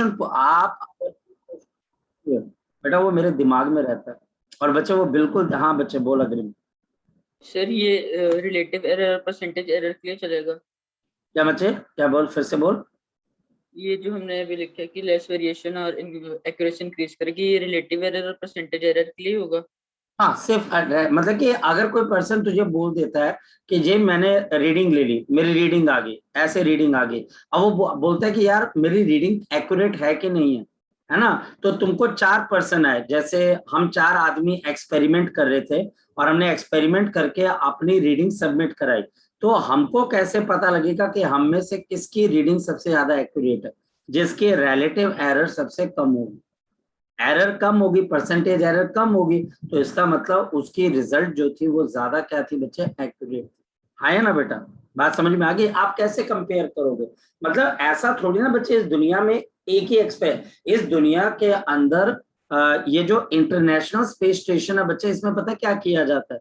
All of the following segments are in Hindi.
आप बेटा वो मेरे दिमाग में रहता है और बच्चे वो बिल्कुल, हाँ बच्चे बोल अग्रिम। सर ये रिलेटिव एरर परसेंटेज एरर के लिए चलेगा? क्या बच्चे, क्या बोल, फिर से बोल। ये जो हमने अभी लिखा है कि लेस वेरिएशन और एक्यूरेसी इंक्रीज करेगी, ये रिलेटिव एरर और परसेंटेज एरर के लिए होगा? हाँ सिर्फ मतलब कि अगर कोई पर्सन तुझे बोल देता है कि जे मैंने रीडिंग ले ली, मेरी रीडिंग आ गई, ऐसे रीडिंग आ गई, अब वो बोलता है कि यार मेरी रीडिंग एक्यूरेट है कि नहीं है ना, तो तुमको 4 पर्सन आए, जैसे हम 4 आदमी एक्सपेरिमेंट कर रहे थे और हमने एक्सपेरिमेंट करके अपनी रीडिंग सबमिट कराई, तो हमको कैसे पता लगेगा कि हम में से किसकी रीडिंग सबसे ज्यादा एक्यूरेट है? जिसकी रिलेटिव एरर सबसे कम होगी, एरर कम होगी, परसेंटेज एरर कम होगी, तो इसका मतलब उसकी रिजल्ट जो थी वो ज्यादा क्या थी बच्चे, एक्यूरेट थी। हाँ है ना बेटा, बात समझ में आ गई? आप कैसे कंपेयर करोगे? मतलब ऐसा थोड़ी ना बच्चे, इस दुनिया में एक ही इस दुनिया के अंदर ये जो इंटरनेशनल स्पेस स्टेशन है बच्चे, इसमें पता क्या किया जाता है?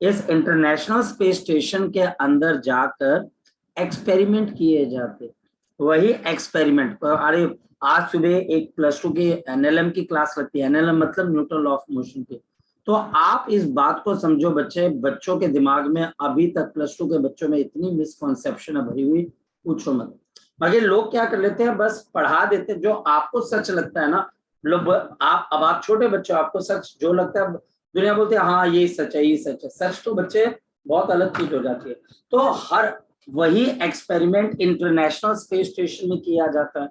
इस इंटरनेशनल स्पेस स्टेशन के अंदर जाकर एक्सपेरिमेंट किए जाते, वही एक्सपेरिमेंट। अरे आज सुबह एक +2 की एनएलएम की क्लास लगती है, एनएलएम मतलब न्यूटन लॉ ऑफ मोशन की। तो आप इस बात को समझो बच्चे, बच्चों के दिमाग में अभी तक +2 के बच्चों में इतनी मिसकॉन्सेप्शन है भरी हुई, पूछो मत। मगर लोग क्या कर लेते हैं, बस पढ़ा देते, जो आपको सच लगता है ना, लोग आप, अब आप छोटे बच्चे, आपको सच जो लगता है, दुनिया बोलती है हाँ ये सच है, ये सच है, सच तो बच्चे बहुत अलग चीज हो जाती है। तो हर वही एक्सपेरिमेंट इंटरनेशनल स्पेस स्टेशन में किया जाता है,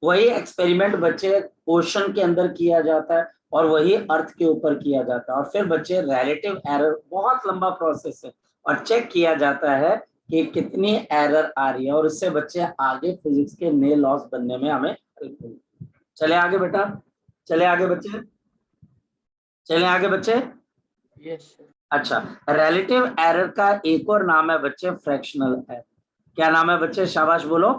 वही एक्सपेरिमेंट बच्चे ओशन के अंदर किया जाता है, और वही अर्थ के ऊपर किया जाता है, और फिर बच्चे रिलेटिव एरर, बहुत लंबा प्रोसेस है, और चेक किया जाता है कि कितनी एरर आ रही है, और उससे बच्चे आगे फिजिक्स के नए लॉस बनने में हमें हेल्प होगी। चले आगे बेटा, चले आगे बच्चे, चले आगे बच्चे। Yes sir. अच्छा, रिलेटिव एरर का एक और नाम है बच्चे फ्रैक्शनल एरर। क्या नाम है बच्चे, शाबाश बोलो,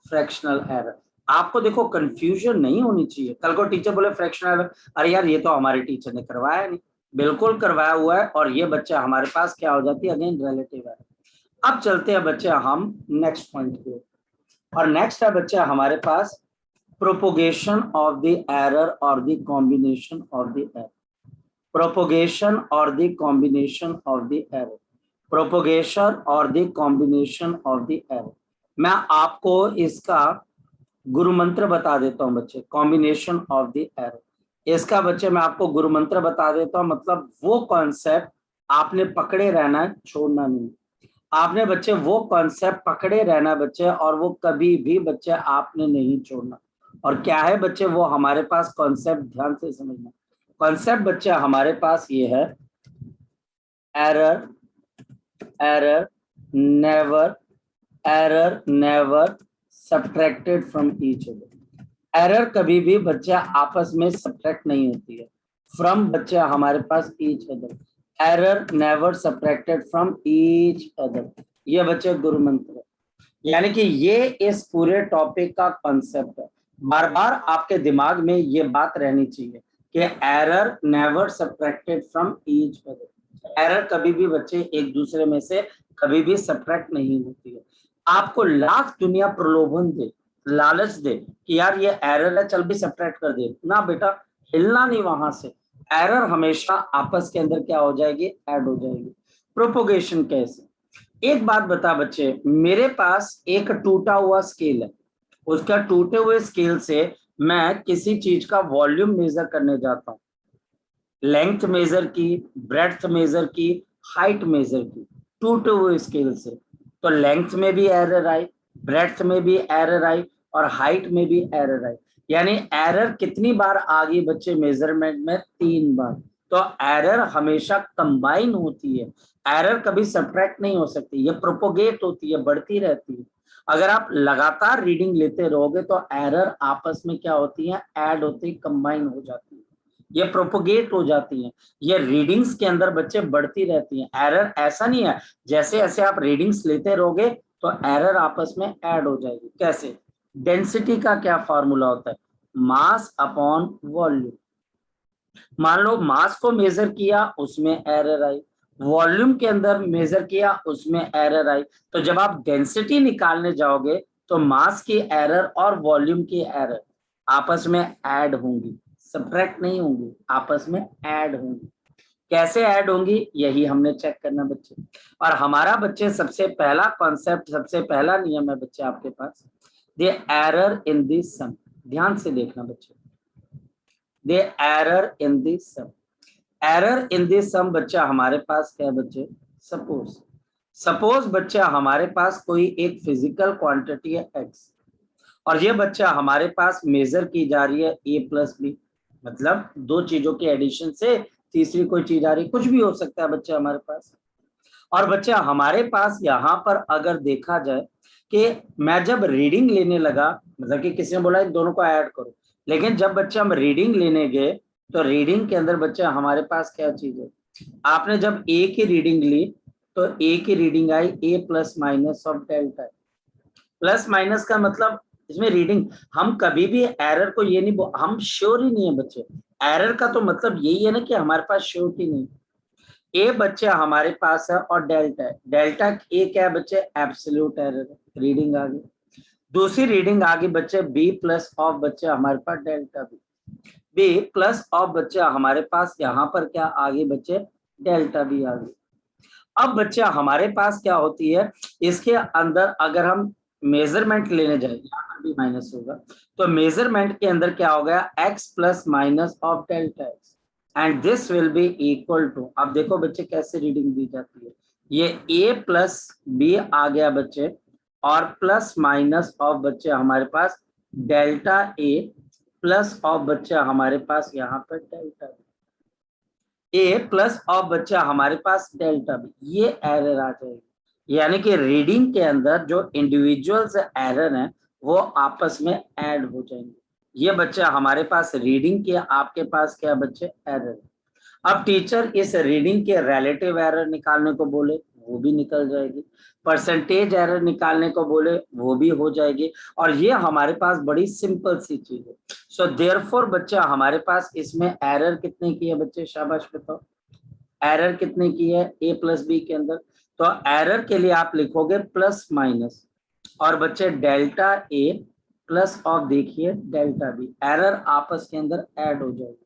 फ्रैक्शनल एरर। आपको देखो कंफ्यूजन नहीं होनी चाहिए, कल को टीचर बोले फ्रैक्शनल एरर, अरे यार ये तो हमारे टीचर ने करवाया नहीं, बिल्कुल करवाया हुआ है, और ये बच्चा हमारे पास क्या हो जाती है, अगेन रिलेटिव एरर। अब चलते हैं बच्चे हम नेक्स्ट पॉइंट पे, और नेक्स्ट है बच्चे हमारे पास प्रोपोगेशन ऑफ द एरर और the combination of the error. propagation or the combination of the error, propagation or the combination of the error। मैं आपको इसका गुरु मंत्र बता देता हूं बच्चे, कॉम्बिनेशन ऑफ द एरर। इसका बच्चे मैं आपको गुरु मंत्र बता देता हूं, मतलब वो कॉन्सेप्ट आपने पकड़े रहना है, छोड़ना नहीं। आपने बच्चे वो कॉन्सेप्ट पकड़े रहना बच्चे, और वो कभी भी बच्चे आपने नहीं छोड़ना। और क्या है बच्चे वो हमारे पास कॉन्सेप्ट, ध्यान से समझना। कॉन्सेप्ट बच्चे हमारे पास ये है, error error never, error never subtracted from each other. Error कभी भी बच्चे आपस में सब्ट्रैक्ट नहीं होती है फ्रॉम बच्चे हमारे पास each other. Error never subtracted from each other, ये बच्चे गुरु मंत्र है। यानी कि ये इस पूरे टॉपिक का कॉन्सेप्ट है। बार बार आपके दिमाग में ये बात रहनी चाहिए कि error never subtracted from each other. Error कभी भी बच्चे एक दूसरे में से कभी भी सब्ट्रैक्ट नहीं होती है। आपको लाख दुनिया प्रलोभन दे, लालच दे कि यार ये एरर है, चल भी सब्ट्रैक्ट कर दे, ना बेटा, हिलना नहीं वहां से। एरर हमेशा आपस के अंदर क्या हो जाएगी, ऐड हो जाएगी। प्रोपोगेशन कैसे? एक बात बता बच्चे, मेरे पास एक टूटा हुआ स्केल है, उसका टूटे हुए स्केल से मैं किसी चीज का वॉल्यूम मेजर करने जाता हूँ, लेंथ मेजर की, ब्रेड्थ मेजर की, हाइट मेजर की, टूटे हुए स्केल से, तो लेंथ में भी एरर आई, ब्रेड्थ में भी एरर आई, और हाइट में भी एरर आई। यानी एरर कितनी बार आ गई बच्चे मेजरमेंट में, 3 बार। तो एरर हमेशा कंबाइन होती है, एरर कभी सब्ट्रैक्ट नहीं हो सकती, ये प्रोपोगेट होती है, बढ़ती रहती है। अगर आप लगातार रीडिंग लेते रहोगे तो एरर आपस में क्या होती है, ऐड होती है, कंबाइन हो जाती है, ये प्रोपोगेट हो जाती हैं। ये रीडिंग्स के अंदर बच्चे बढ़ती रहती हैं। एरर ऐसा नहीं है, जैसे जैसे आप रीडिंग्स लेते रहोगे तो एरर आपस में ऐड हो जाएगी। कैसे? डेंसिटी का क्या फॉर्मूला होता है, मास अपॉन वॉल्यूम। मान लो मास को मेजर किया, उसमें एरर आई, वॉल्यूम के अंदर मेजर किया, उसमें एरर आई, तो जब आप डेंसिटी निकालने जाओगे तो मास की एरर और वॉल्यूम की एरर, आपस में ऐड होंगी, सब्ट्रैक्ट नहीं होंगी, आपस में ऐड होंगी। कैसे ऐड होंगी यही हमने चेक करना बच्चे। और हमारा बच्चे सबसे पहला कॉन्सेप्ट, सबसे पहला नियम है बच्चे आपके पास, the error in the sum. ध्यान से देखना बच्चे, the error in the sum. Error in the sum बच्चा हमारे पास क्या है बच्चे, सपोज, सपोज बच्चा हमारे पास कोई एक फिजिकल क्वांटिटी है x, और ये बच्चा हमारे पास मेजर की जा रही है a प्लस बी, मतलब दो चीजों के एडिशन से तीसरी कोई चीज आ रही, कुछ भी हो सकता है बच्चा हमारे पास। और बच्चा हमारे पास यहाँ पर अगर देखा जाए कि मैं जब रीडिंग लेने लगा, मतलब कि किसी ने बोला इन दोनों को ऐड करो, लेकिन जब बच्चा हम रीडिंग लेने गए तो रीडिंग के अंदर बच्चा हमारे पास क्या चीज है, आपने जब ए की रीडिंग ली तो ए की reading I A plus minus of delta. Plus minus का मतलब इसमें रीडिंग, हम कभी भी एरर को ये नहीं, हम श्योर ही नहीं है बच्चे, एरर का तो मतलब यही है ना कि हमारे पास श्योरिटी नहीं। ए बच्चे हमारे पास है और डेल्टा है, डेल्टा ए क्या है बच्चे, एब्सोल्यूट एरर है, रीडिंग आ गई। दूसरी रीडिंग आ गई बच्चे बी प्लस ऑफ बच्चे हमारे पास delta B, B plus of बच्चे हमारे पास यहाँ पर क्या आ गई बच्चे, डेल्टा बी आ गई। अब बच्चा हमारे पास क्या होती है, इसके अंदर अगर हम मेजरमेंट लेने जाए, यहाँ पर भी माइनस होगा, तो मेजरमेंट के अंदर क्या हो गया, x plus minus of delta x, and this will be equal to, अब देखो बच्चे कैसे रीडिंग दी जाती है, ये a प्लस बी आ गया बच्चे, और प्लस माइनस ऑफ बच्चे हमारे पास डेल्टा a प्लस ऑफ बच्चा हमारे पास यहाँ पर delta b, A plus of बच्चा हमारे पास डेल्टा बी, ये एरर आ जाएगी। यानी कि रीडिंग के अंदर जो इंडिविजुअल्स एरर हैं वो आपस में ऐड हो जाएंगे। ये बच्चा हमारे पास रीडिंग के, आपके पास क्या बच्चे, एरर। अब टीचर इस रीडिंग के रिलेटिव एरर निकालने को बोले वो भी निकल जाएगी, परसेंटेज एरर निकालने को बोले वो भी हो जाएगी, और ये हमारे पास बड़ी सिंपल सी चीज है। सो देयरफॉर बच्चा हमारे पास इसमें एरर कितने की है बच्चे, शाबाश बताओ, एरर कितने की है a प्लस बी के अंदर, तो एरर के लिए आप लिखोगे प्लस माइनस, और बच्चे डेल्टा a प्लस ऑफ देखिए डेल्टा बी, एरर आपस के अंदर ऐड हो जाएगी।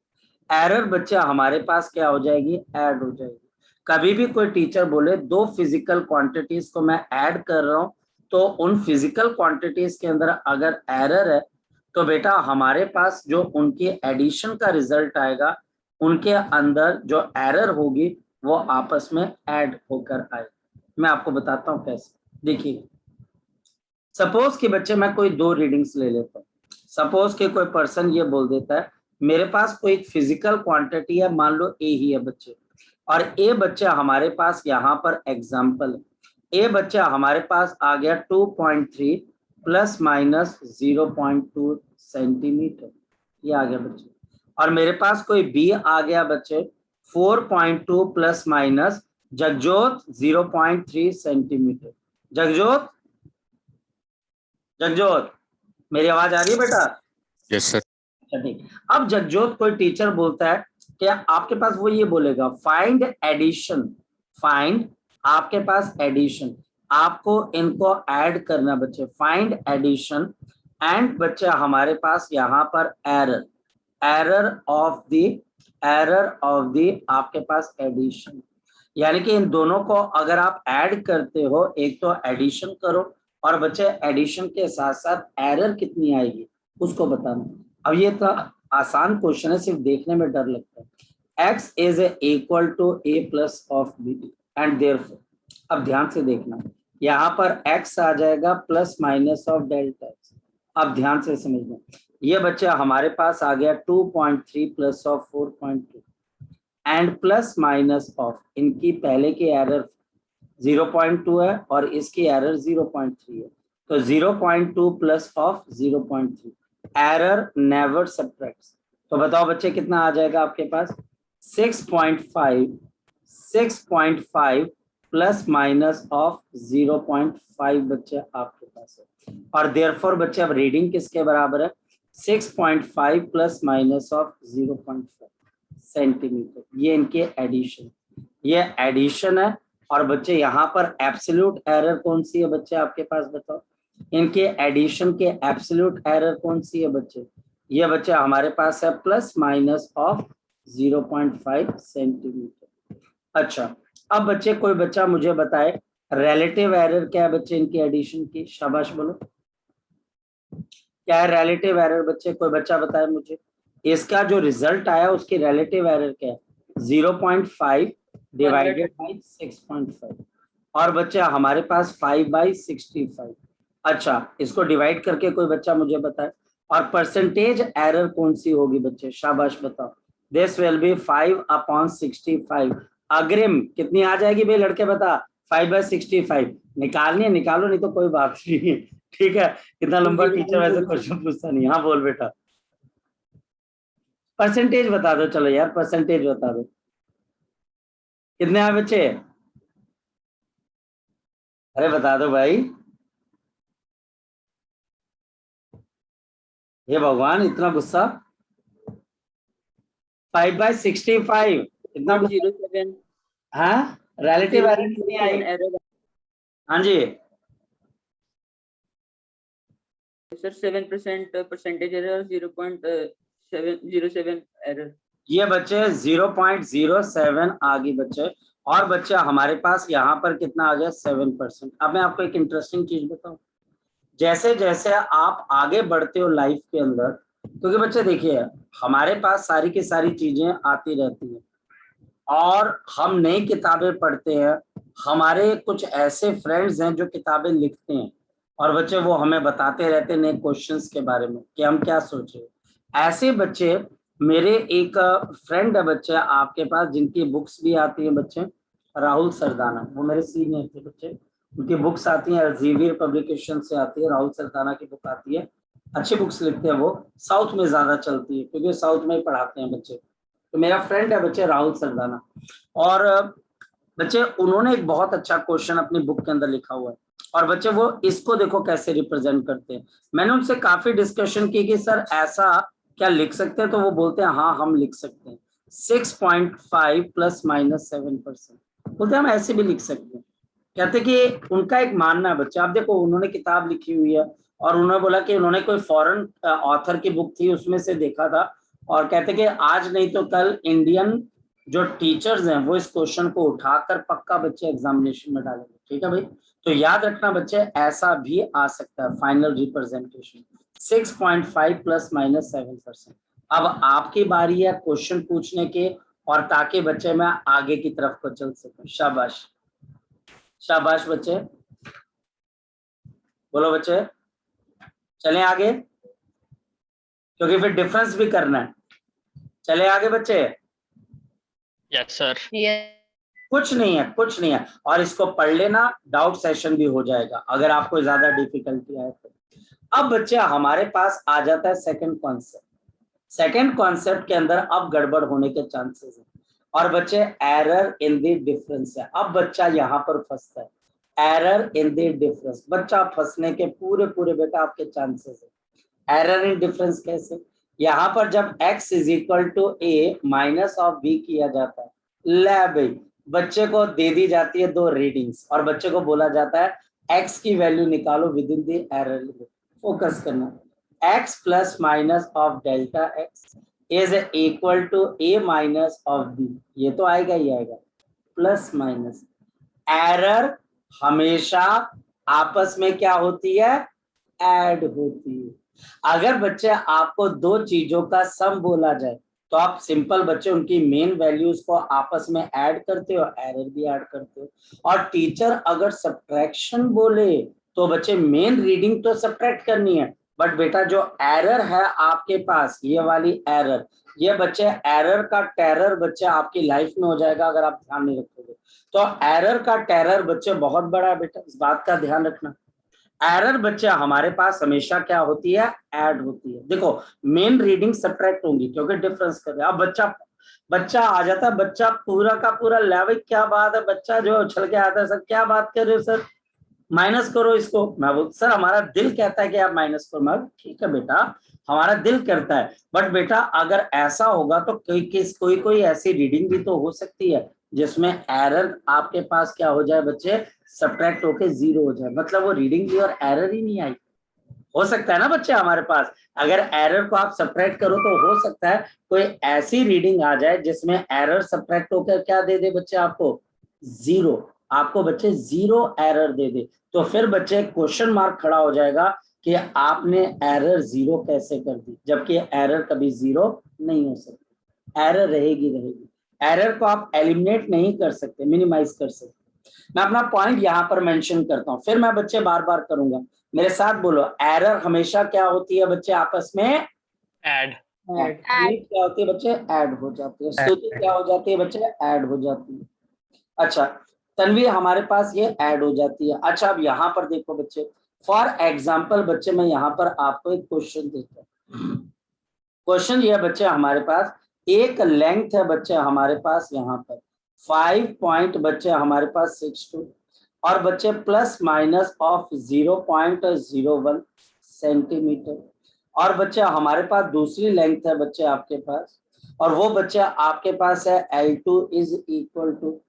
एरर बच्चा हमारे पास क्या हो जाएगी, ऐड हो जाएगी। कभी भी कोई टीचर बोले दो फिजिकल क्वांटिटीज को मैं ऐड कर रहा हूं, तो उन फिजिकल क्वांटिटीज के अंदर अगर एरर है तो बेटा हमारे पास जो उनकी एडिशन का रिजल्ट आएगा, उनके अंदर जो एरर होगी वो आपस में ऐड होकर आए। मैं आपको बताता हूं कैसे, देखिए सपोज कि बच्चे मैं कोई दो रीडिंग्स ले लेता हूँ, सपोज कि कोई पर्सन ये बोल देता है मेरे पास कोई फिजिकल क्वांटिटी है, मान लो ए ही है बच्चे, और ए बच्चा हमारे पास यहाँ पर एग्जाम्पल है, ए बच्चा हमारे पास आ गया 2.3 प्लस माइनस 0.2 सेंटीमीटर, ये आ गया बच्चे, और मेरे पास कोई बी आ गया बच्चे 4.2 plus minus Jagjot 0.3 centimetre. Jagjot, Jagjot मेरी आवाज आ रही है बेटा? Yes sir. अच्छा ठीक। अब जगजोत कोई टीचर बोलता है कि आपके पास वो ये बोलेगा फाइंड एडिशन, फाइंड आपके पास एडिशन, आपको इनको ऐड करना बच्चे, फाइंड एडिशन, एंड बच्चा हमारे पास यहाँ पर एरर, एरर ऑफ द आपके पास एडिशन, यानी कि इन दोनों को अगर आप ऐड करते हो, एक तो एडिशन करो और बच्चे एडिशन के साथ साथ एरर कितनी आएगी उसको बताना। अब ये तो आसान क्वेश्चन है, सिर्फ देखने में डर लगता है। x is equal to a plus of b and therefore, अब ध्यान से देखना, यहाँ पर x आ जाएगा plus minus of delta x। अब ध्यान से समझना, ये बच्चा हमारे पास आ गया 2.3 plus of 4.2 and plus minus of, इनकी पहले की एरर 0.2 है और इसकी एरर 0.3 है, तो 0.2 प्लस ऑफ 0.3, एरर नेवर सब्ट्रैक्ट्स, तो बताओ बच्चे कितना आ जाएगा आपके पास, 6.5 प्लस माइनस ऑफ 0.5 बच्चे आपके पास है, और देयरफॉर बच्चे अब रीडिंग किसके बराबर है, 6.5 प्लस माइनस ऑफ 0.5 सेंटीमीटर, ये इनके एडिशन, ये एडिशन है। और बच्चे यहाँ पर एब्सोल्यूट एरर कौन सी है बच्चे आपके पास बताओ, इनके एडिशन के एब्सोल्यूट एरर कौन सी है बच्चे, ये बच्चे हमारे पास है प्लस माइनस ऑफ 0.5 सेंटीमीटर। अच्छा, अब बच्चे कोई बच्चा मुझे बताए रिलेटिव एरर क्या है बच्चे इनकी एडिशन की, शाबाश बोलो क्या है रिलेटिव एरर बच्चे, कोई बच्चा बताए मुझे इसका जो रिजल्ट आया उसकी रिलेटिव एरर क्या है, 0.5 डिवाइडेड बाई 6.5 और बच्चे हमारे पास 5/65। अच्छा, इसको डिवाइड करके कोई बच्चा मुझे बताए और परसेंटेज एरर कौन सी होगी बच्चे, शाबाश बताओ। This will B 5/65। अग्रिम कितनी आ जाएगी भाई लड़के बता, 5/65 निकालनी है निकालो, नहीं तो कोई बात नहीं, ठीक है। इतना लंबा टीचर वैसे क्वेश्चन पूछता नहीं। हाँ बोल बेटा, परसेंटेज बता दो, चलो यार परसेंटेज बता दो कितने हैं बच्चे, अरे बता दो भाई, हे भगवान इतना गुस्सा, 5/65 इतना गुस्सा। 0.07 हाँ रिलेटिव एरर कितनी आई, एरर हाँ जी सर 7% परसेंटेज एरर, 0.707 एरर। ये बच्चे 0.07 आ गई बच्चे, और बच्चे हमारे पास यहाँ पर कितना आ गया 7%। अब मैं आपको एक इंटरेस्टिंग चीज बताऊं, जैसे जैसे आप आगे बढ़ते हो लाइफ के अंदर, क्योंकि बच्चे देखिए हमारे पास सारी की सारी चीजें आती रहती हैं और हम नई किताबें पढ़ते हैं, हमारे कुछ ऐसे फ्रेंड्स हैं जो किताबें लिखते हैं और बच्चे वो हमें बताते रहते हैं नए क्वेश्चंस के बारे में कि हम क्या सोचे। ऐसे बच्चे मेरे एक फ्रेंड है बच्चे आपके पास जिनकी बुक्स भी आती हैं बच्चे, राहुल सरदाना, वो मेरे सीनियर थे बच्चे, उनकी बुक्स आती हैं अल्जीवियर पब्लिकेशन से आती है, राहुल सरदाना की बुक आती है, अच्छी बुक्स लिखते हैं वो, साउथ में ज्यादा चलती है क्योंकि साउथ में ही पढ़ाते हैं बच्चे। तो मेरा फ्रेंड है बच्चे राहुल सरदाना, और बच्चे उन्होंने एक बहुत अच्छा क्वेश्चन अपनी बुक के अंदर लिखा हुआ है और बच्चे वो इसको देखो कैसे रिप्रेजेंट करते हैं। मैंने उनसे काफी डिस्कशन की कि सर ऐसा क्या लिख सकते हैं, तो वो बोलते हैं हाँ हम लिख सकते हैं 6.5 ±7%, बोलते हैं हम ऐसे भी लिख सकते हैं। कहते कि उनका एक मानना है बच्चा, आप देखो उन्होंने किताब लिखी हुई है और उन्होंने बोला कि उन्होंने कोई फॉरेन ऑथर की बुक थी उसमें से देखा था, और कहते कि आज नहीं तो कल इंडियन जो टीचर्स हैं वो इस क्वेश्चन को उठाकर पक्का बच्चे एग्जामिनेशन में डालेंगे, ठीक है भाई। तो याद रखना बच्चे ऐसा भी आ सकता है फाइनल रिप्रेजेंटेशन 6.5 ±7%। अब आपकी बारी है क्वेश्चन पूछने के, और ताकि बच्चे मैं आगे की तरफ को चल सकूं। शाबाश शाबाश बच्चे, बोलो बच्चे चलें आगे, क्योंकि फिर डिफरेंस भी करना है। चले आगे बच्चे, यस सर। कुछ नहीं है कुछ नहीं है, और इसको पढ़ लेना, डाउट सेशन भी हो जाएगा अगर आपको ज्यादा डिफिकल्टी आए तो। अब बच्चे हमारे पास आ जाता है सेकंड कॉन्सेप्ट। सेकंड कॉन्सेप्ट के अंदर अब गड़बड़ होने के चांसेस हैं, और बच्चे एरर इन द डिफरेंस है। अब बच्चा यहाँ पर फंसता है, एरर इन द डिफरेंस, बच्चा फंसने के पूरे पूरे बेटा आपके चांसेस है। एरर इन डिफरेंस कैसे, यहाँ पर जब x is equal to a minus of b किया जाता है, ले भाई बच्चे को दे दी जाती है दो रीडिंग्स और बच्चे को बोला जाता है x की वैल्यू निकालो within the error limit. Focus करना, x plus minus of delta x is equal to a minus of b, ये तो आएगा ही आएगा, प्लस माइनस। एरर हमेशा आपस में क्या होती है, ऐड होती है। अगर बच्चे आपको दो चीजों का सम बोला जाए तो आप सिंपल बच्चे उनकी मेन वैल्यूज को आपस में ऐड करते हो, एरर भी ऐड करते हो। और टीचर अगर सब्ट्रैक्शन बोले तो बच्चे मेन रीडिंग तो सब्ट्रैक्ट करनी है, बट बेटा जो एरर है आपके पास ये वाली एरर, ये बच्चे एरर का टेरर बच्चे आपकी लाइफ में हो जाएगा अगर आप ध्यान नहीं रखोगे। तो एरर का टेरर बच्चे बहुत बड़ा है बेटा, इस बात का ध्यान रखना। एरर बच्चा हमारे पास हमेशा क्या होती है, ऐड होती है। देखो मेन रीडिंग सब्ट्रैक्ट होंगी क्योंकि डिफरेंस कर रहे हैं। अब बच्चा आ जाता है, बच्चा पूरा का पूरा लेवल, क्या बात है बच्चा जो उछल के आता है, सर क्या बात कर रहे हो सर, माइनस करो इसको। मैं बोल सर हमारा दिल कहता है कि आप माइनस करो। मैं ठीक है बेटा हमारा दिल करता है, बट बेटा अगर ऐसा होगा तो कोई ऐसी रीडिंग भी तो हो सकती है जिसमें एरर आपके पास क्या हो जाए बच्चे, सब्ट्रैक्ट होके जीरो हो जाए, मतलब वो रीडिंग भी और एरर ही नहीं आई, हो सकता है ना बच्चे हमारे पास, अगर एरर को आप सब्ट्रैक्ट करो तो हो सकता है कोई ऐसी रीडिंग आ जाए जिसमें एरर सब्ट्रैक्ट होकर क्या दे दे बच्चे आपको, 0, आपको बच्चे 0 एरर दे दे, तो फिर बच्चे क्वेश्चन मार्क खड़ा हो जाएगा कि आपने एरर 0 कैसे कर दी, जबकि एरर कभी 0 नहीं हो सकती, एरर रहेगी रहेगी। एरर को आप एलिमिनेट नहीं कर सकते, मिनिमाइज कर सकते। मैं अपना पॉइंट यहाँ पर मेंशन करता हूँ, फिर मैं बच्चे बार बार करूंगा, मेरे साथ बोलो। एरर हमेशा क्या होती है बच्चे आपस में, Add. क्या होती है बच्चे, ऐड हो जाती है। स्तुति क्या हो जाती है बच्चे, ऐड हो जाती है। अच्छा तन्वी हमारे पास ये ऐड हो जाती है। अच्छा अब यहाँ पर देखो बच्चे, फॉर एग्जाम्पल बच्चे मैं यहाँ पर आपको एक क्वेश्चन देता हूँ। क्वेश्चन ये बच्चे हमारे पास एक लेंथ है बच्चे हमारे पास यहाँ पर 5 पॉइंट बच्चे हमारे पास 62 और बच्चे प्लस माइनस ऑफ 0.01 सेंटीमीटर, और बच्चे हमारे पास दूसरी लेंथ है बच्चे आपके पास, और वो बच्चे आपके पास है L2 is equal to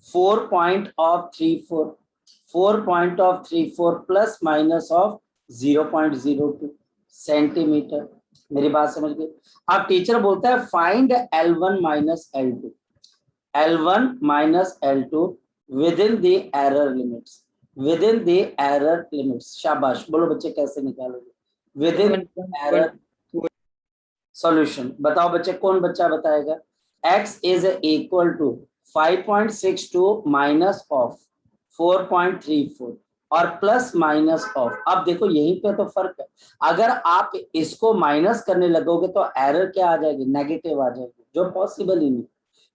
4.34 plus minus of 0.02 centimetre. मेरी बात समझ गए? अब टीचर बोलता है find L1 minus L2, L1 minus L2 within the error limits, within the error limits. शाबाश, बोलो बच्चे कैसे निकालोगे विदिन एरर सॉल्यूशन। बताओ बच्चे, कौन बच्चा बताएगा? x is equal to 5.62 minus of 4.34 और प्लस माइनस ऑफ, अब देखो यहीं पे तो फर्क है, अगर आप इसको माइनस करने लगोगे तो एरर क्या आ जाएगी, नेगेटिव आ जाएगी, जो पॉसिबल ही नहीं।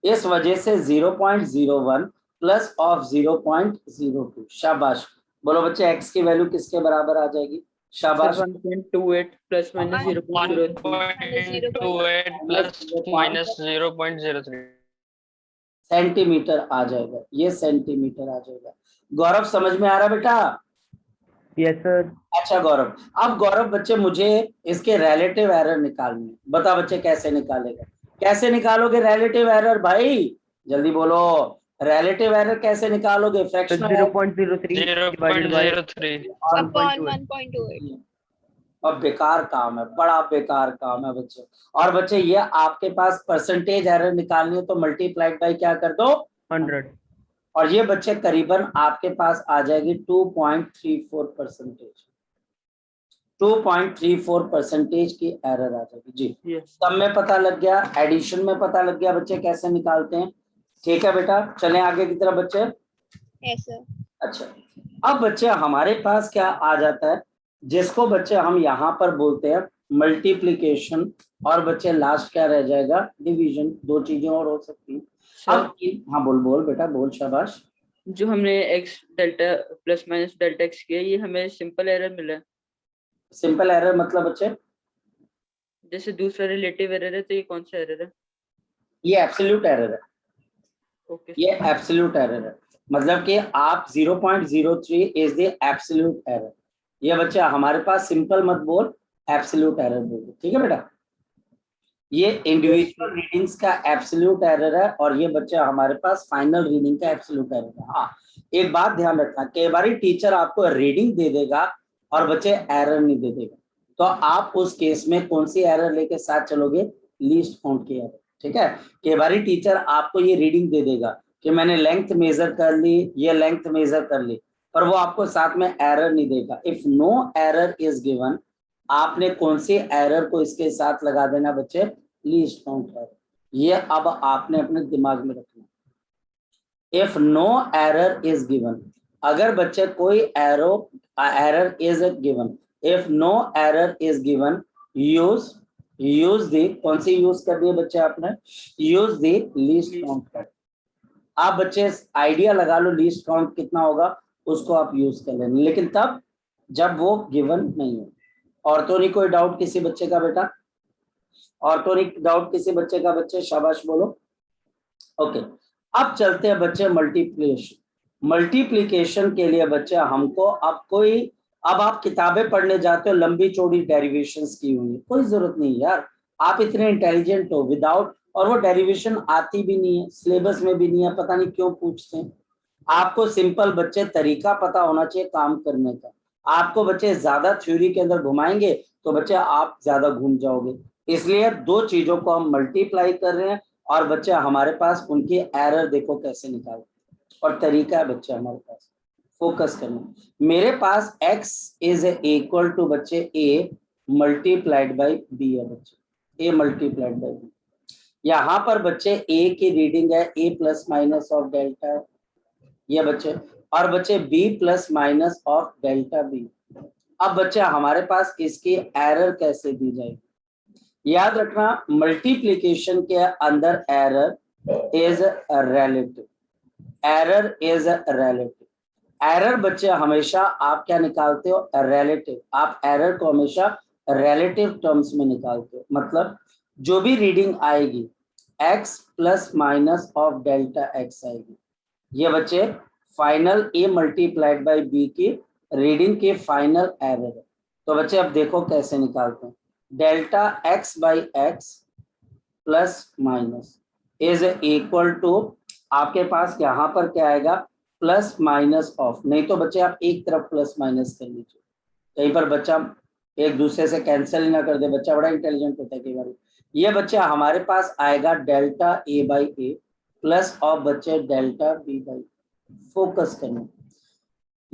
इस वजह से 0.01 प्लस ऑफ 0.02। शाबाश, बोलो बच्चे x की वैल्यू किसके बराबर आ जाएगी? शाबाश, 1.28 plus minus 0.03 1.28 plus minus 0.03. Centimetre आ जाएगा, ये सेंटीमीटर आ जाएगा। गौरव समझ में आ रहा बेटा? Yes sir. अच्छा गौरव, अब गौरव बच्चे मुझे इसके रिलेटिव एरर निकालनी है, बता बच्चे कैसे निकालेगा, कैसे निकालोगे रिलेटिव एरर भाई, जल्दी बोलो, रिलेटिव एरर कैसे निकालोगे? Fractional 0.03 divided by 0.03. 1.28। अब बेकार काम है, बड़ा बेकार काम है बच्चे। और बच्चे ये आपके पास परसेंटेज एरर निकालनी है तो मल्टीप्लाइड बाय क्या कर दो, 100। और ये बच्चे करीबन आपके पास आ जाएगी 2.34%, 2.34% की एरर आ जाएगी जी। सब में पता लग गया, एडिशन में पता लग गया बच्चे कैसे निकालते हैं। ठीक है बेटा, चलें आगे की तरफ बच्चे। Yes sir. अच्छा अब बच्चे हमारे पास क्या आ जाता है, जिसको बच्चे हम यहाँ पर बोलते हैं मल्टीप्लिकेशन, और बच्चे लास्ट क्या रह जाएगा, डिवीजन। दो चीजें और हो सकती हैं। अब हाँ बोल बोल बेटा बोल, शाबाश। जो हमने x delta plus minus delta x किया, ये हमें सिंपल एरर मिला है। सिंपल एरर मतलब बच्चे, जैसे दूसरा रिलेटिव एरर है तो ये कौन सा एरर है? ये एब्सोल्यूट एरर है। ओके, ये एब्सोल्यूट एरर है, मतलब कि आप 0.03 इज द एब्सोल्यूट एरर। ये बच्चा हमारे पास सिंपल मत बोल, एब्सोल्यूट एरर बोलो, ठीक है बेटा। ये इंडिविजुअल रीडिंग्स का एब्सोल्यूट एरर है, और ये बच्चा हमारे पास फाइनल रीडिंग का एब्सोल्यूट एरर है। हाँ एक बात ध्यान रखना, कई बार टीचर आपको रीडिंग दे देगा और बच्चे एरर नहीं दे देगा, तो आप उस केस में कौन सी एरर लेके साथ चलोगे, लीस्ट काउंट की एरर। ठीक है, कई बार टीचर आपको ये रीडिंग दे देगा कि मैंने लेंथ मेजर कर ली, ये लेंथ मेजर कर ली, पर वो आपको साथ में एरर नहीं देगा। If no error is given, आपने कौन सी एरर को इसके साथ लगा देना बच्चे, लीस्ट काउंट एरर। ये अब आपने अपने दिमाग में रखना। If no error is given, अगर बच्चे कोई error is given, if no error is given, use the, कौन सी यूज कर दिए बच्चे आपने, यूज दी लीस्ट काउंट। आप बच्चे आइडिया लगा लो लीस्ट काउंट कितना होगा, उसको आप यूज कर लेना, लेकिन तब जब वो गिवन नहीं हो। और तो नहीं कोई डाउट किसी बच्चे का बेटा, और तो नहीं डाउट किसी बच्चे का बच्चे, शाबाश बोलो। ओके अब चलते हैं बच्चे मल्टीप्लिकेशन। मल्टीप्लिकेशन के लिए बच्चे हमको अब आप किताबें पढ़ने जाते हो, लंबी चौड़ी डेरिवेशंस की हुई, कोई जरूरत नहीं यार, आप इतने इंटेलिजेंट हो विदाउट, और वो डेरिवेशन आती भी नहीं है, सिलेबस में भी नहीं है, पता नहीं क्यों पूछते हैं। आपको सिंपल बच्चे तरीका पता होना चाहिए काम करने का। आपको बच्चे ज्यादा थ्योरी के अंदर घुमाएंगे तो बच्चे आप ज्यादा घूम जाओगे, इसलिए दो चीजों को हम मल्टीप्लाई कर रहे हैं और बच्चे हमारे पास उनकी एरर देखो कैसे निकालते और तरीका है बच्चे हमारे पास फोकस करना। मेरे पास x इज इक्वल टू बच्चे a मल्टीप्लाइड बाई b है बच्चे, a मल्टीप्लाइड बाई b। यहाँ पर बच्चे a की रीडिंग है a plus minus of delta है ये बच्चे, और बच्चे b plus minus of delta b। अब बच्चे हमारे पास इसकी एरर कैसे दी जाएगी, याद रखना मल्टीप्लिकेशन के अंदर error is relative, error is relative. Error बच्चे हमेशा आप क्या निकालते हो, रिलेटिव। आप एरर को हमेशा रिलेटिव टर्म्स में निकालते हो, मतलब जो भी रीडिंग आएगी x plus minus of delta x आएगी, ये बच्चे final a multiplied by b की रीडिंग की फाइनल एरर है। तो बच्चे अब देखो कैसे निकालते हैं, delta x by x plus minus is equal to आपके पास यहाँ पर क्या आएगा प्लस माइनस ऑफ, नहीं तो बच्चे आप एक तरफ प्लस माइनस कर लीजिए, कहीं पर बच्चा एक दूसरे से कैंसिल ही ना कर दे, बच्चा बड़ा इंटेलिजेंट होता है कई बार। ये बच्चा हमारे पास आएगा delta a by A plus of बच्चे डेल्टा b बाई, फोकस करना।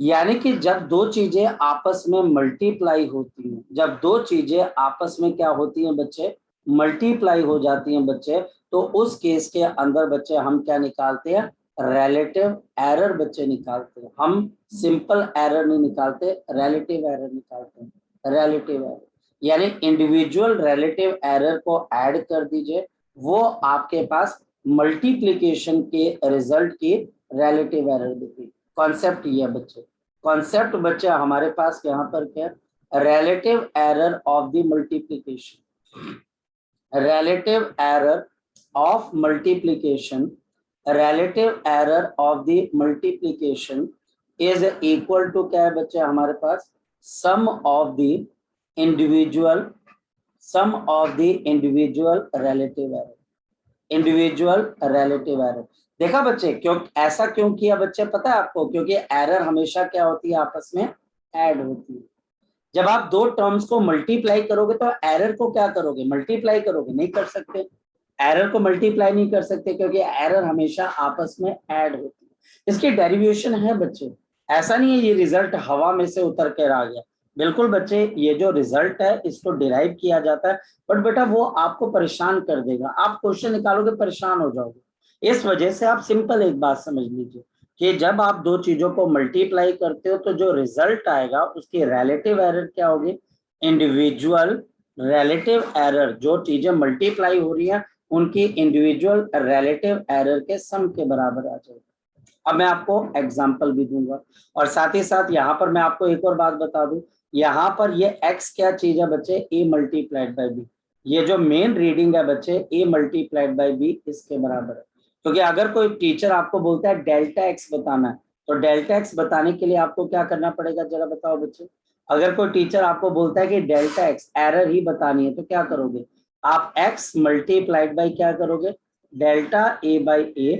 यानी कि जब दो चीजें आपस में मल्टीप्लाई होती हैं, जब दो चीजें आपस में क्या होती हैं बच्चे, मल्टीप्लाई हो जाती हैं बच्चे, तो उस केस के अंदर बच्चे हम क्या निकालते हैं, रिलेटिव एरर बच्चे निकालते हैं। हम सिंपल एरर नहीं निकालते, रिलेटिव एरर निकालते हैं, रिलेटिव एरर। यानी इंडिविजुअल रिलेटिव एरर को ऐड कर दीजिए, वो आपके पास मल्टीप्लिकेशन के रिजल्ट की रिलेटिव एरर दिखेगी। कॉन्सेप्ट ये बच्चे, कॉन्सेप्ट बच्चे हमारे पास यहाँ पर क्या, relative error of the multiplication, relative error of multiplication, relative error of the multiplication is equal to क्या है बच्चे हमारे पास, sum of the individual, sum of the individual relative error, individual relative error. देखा बच्चे क्यों ऐसा क्यों किया बच्चे, पता है आपको, क्योंकि एरर हमेशा क्या होती है, आपस में ऐड होती है। जब आप दो टर्म्स को मल्टीप्लाई करोगे तो एरर को क्या करोगे, मल्टीप्लाई करोगे, नहीं कर सकते, एरर को मल्टीप्लाई नहीं कर सकते क्योंकि एरर हमेशा आपस में ऐड होती है। इसकी डेरिवेशन है बच्चे, ऐसा नहीं है ये रिजल्ट हवा में से उतर कर आ गया, बिल्कुल बच्चे ये जो रिजल्ट है इसको डिराइव किया जाता है, बट बेटा वो आपको परेशान कर देगा, आप क्वेश्चन निकालोगे परेशान हो जाओगे। इस वजह से आप सिंपल एक बात समझ लीजिए कि जब आप दो चीजों को मल्टीप्लाई करते हो तो जो रिजल्ट आएगा उसकी रिलेटिव एरर क्या होगी, इंडिविजुअल रिलेटिव एरर, जो चीजें मल्टीप्लाई हो रही हैं उनकी इंडिविजुअल रिलेटिव एरर के सम के बराबर आ जाएगी। अब मैं आपको एग्जांपल भी दूंगा और साथ ही साथ यहाँ पर मैं आपको एक और बात बता दूं, यहाँ पर ये x क्या चीज है बच्चे, a मल्टीप्लाइड बाई b, ये जो मेन रीडिंग है बच्चे a मल्टीप्लाइड बाई b इसके बराबर है। क्योंकि अगर कोई टीचर आपको बोलता है डेल्टा x बताना है तो डेल्टा x बताने के लिए आपको क्या करना पड़ेगा जरा बताओ बच्चे, अगर कोई टीचर आपको बोलता है कि डेल्टा x एरर ही बतानी है तो क्या करोगे, आप x मल्टीप्लाइड बाई क्या करोगे, delta a by a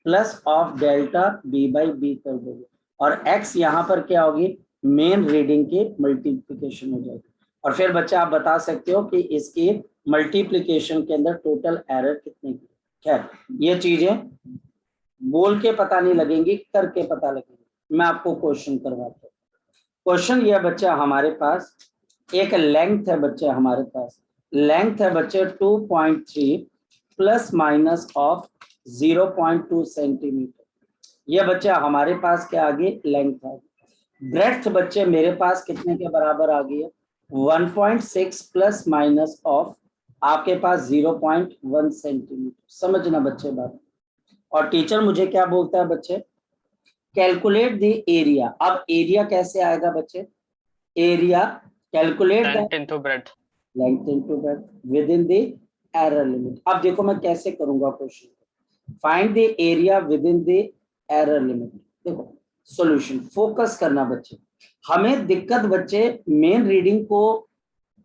plus of delta b by b कर दोगे, और x यहाँ पर क्या होगी, मेन रीडिंग की मल्टीप्लिकेशन हो जाएगी। और फिर बच्चे आप बता सकते हो कि इसकी मल्टीप्लिकेशन के अंदर टोटल एरर कितनी की। खैर ये चीजें बोल के पता नहीं लगेंगी, करके पता लगेगी। मैं आपको क्वेश्चन करवाता हूँ। क्वेश्चन ये बच्चा हमारे पास एक लेंथ है बच्चे, हमारे पास लेंथ है बच्चे 2.3 प्लस माइनस ऑफ 0.2 सेंटीमीटर, ये बच्चा हमारे पास क्या आ गई, लेंथ आ गई। ब्रेड्थ बच्चे मेरे पास कितने के बराबर आ गई है, 1.6 प्लस माइनस ऑफ आपके पास 0.1 सेंटीमीटर, समझना बच्चे बात। और टीचर मुझे क्या बोलता है बच्चे, कैलकुलेट द एरिया। अब एरिया कैसे आएगा बच्चे, area calculate Length into breadth. Length into breadth with in the error limit. अब देखो मैं कैसे करूंगा question, find the area with in the error limit. देखो सॉल्यूशन, फोकस करना बच्चे, हमें दिक्कत बच्चे मेन रीडिंग को,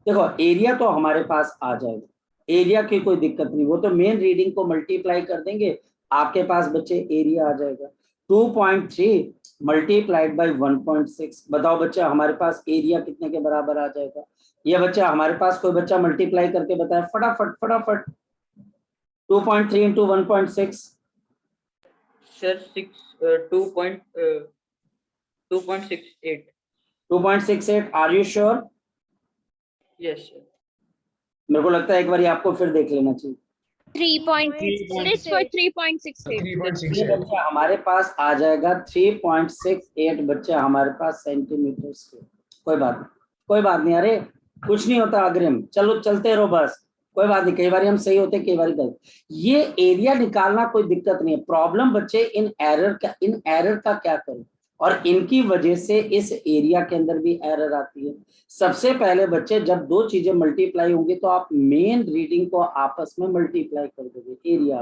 देखो एरिया तो हमारे पास आ जाएगा, एरिया की कोई दिक्कत नहीं, वो तो मेन रीडिंग को मल्टीप्लाई कर देंगे, आपके पास बच्चे एरिया आ जाएगा। 2.3 मल्टीप्लाइड बाई 1.6। बताओ बच्चा हमारे पास एरिया कितने के बराबर आ जाएगा? ये बच्चा हमारे पास कोई बच्चा मल्टीप्लाई करके बताए फटाफट फटाफट। 2.3 into 1.6 sir 2.68। 2.68। Are you sure? Yes sir. मेरे को लगता है एक बार आपको फिर देख लेना चाहिए। 3.68 ये बच्चा हमारे पास आ जाएगा 3.68 बच्चे हमारे पास सेंटीमीटर स्क्वायर। कोई बात नहीं, कोई बात नहीं, अरे कुछ नहीं होता अग्रिम, चलो चलते रहो बस, कोई बात नहीं, कई बार हम सही होते कई बार गलत। ये एरिया निकालना कोई दिक्कत नहीं है। प्रॉब्लम बच्चे इन एरर का क्या करें, और इनकी वजह से इस एरिया के अंदर भी एरर आती है। सबसे पहले बच्चे जब दो चीजें मल्टीप्लाई होंगी तो आप मेन रीडिंग को आपस में मल्टीप्लाई कर दोगे, एरिया।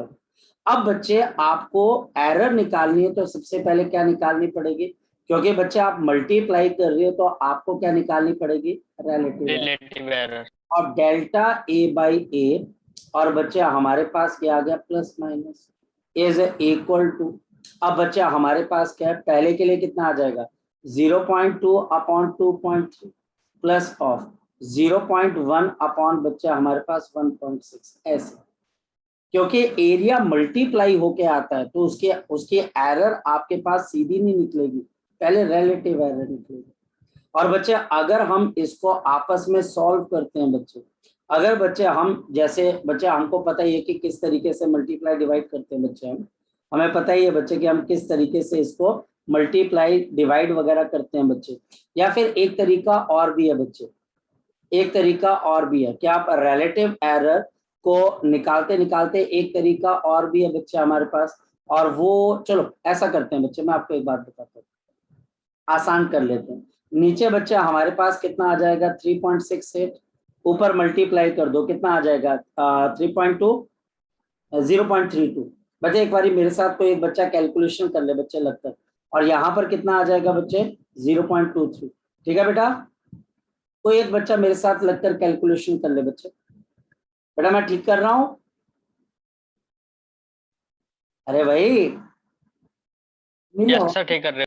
अब बच्चे आपको एरर निकालनी है तो सबसे पहले क्या निकालनी पड़ेगी? क्योंकि बच्चे आप मल्टीप्लाई कर रहे हो तो आपको क्या निकालनी पड़ेगी? Relative error. और डेल्टा ए बाई ए, और बच्चे हमारे पास क्या आ गया? Plus minus is equal to. अब बच्चे हमारे पास क्या है? पहले के लिए कितना आ जाएगा? 0.2 अपॉन 2.3 प्लस ऑफ 0.1 अपॉन बच्चा हमारे पास 1.6। ऐसे क्योंकि एरिया मल्टीप्लाई होके आता है तो उसकी एरर आपके पास सीधी नहीं निकलेगी, पहले रिलेटिव एरर निकलेगी। और बच्चे अगर हम इसको आपस में सॉल्व करते हैं बच्चे, अगर बच्चे हम जैसे बच्चे हमको पता ही है कि किस तरीके से मल्टीप्लाई डिवाइड करते हैं बच्चे, हमें पता ही है बच्चे कि हम किस तरीके से इसको मल्टीप्लाई डिवाइड वगैरह करते हैं बच्चे। या फिर एक तरीका और भी है बच्चे, एक तरीका और भी है कि आप रिलेटिव एरर को निकालते निकालते एक तरीका और भी है बच्चे हमारे पास, और वो चलो ऐसा करते हैं बच्चे, मैं आपको एक बात बताता हूँ, आसान कर लेते हैं। नीचे बच्चे हमारे पास कितना आ जाएगा? 3.68, ऊपर मल्टीप्लाई कर दो, कितना आ जाएगा? 3.2 0.32। बच्चे एक बारी मेरे साथ कोई एक बच्चा कैलकुलेशन कर ले बच्चे लगता है, और यहाँ पर कितना आ जाएगा बच्चे? 0.23। ठीक है बेटा, कोई एक बच्चा मेरे साथ लगकर कैलकुलेशन कर ले बच्चे। बेटा मैं ठीक कर रहा हूं? अरे भाई यस सर, ठीक कर रहे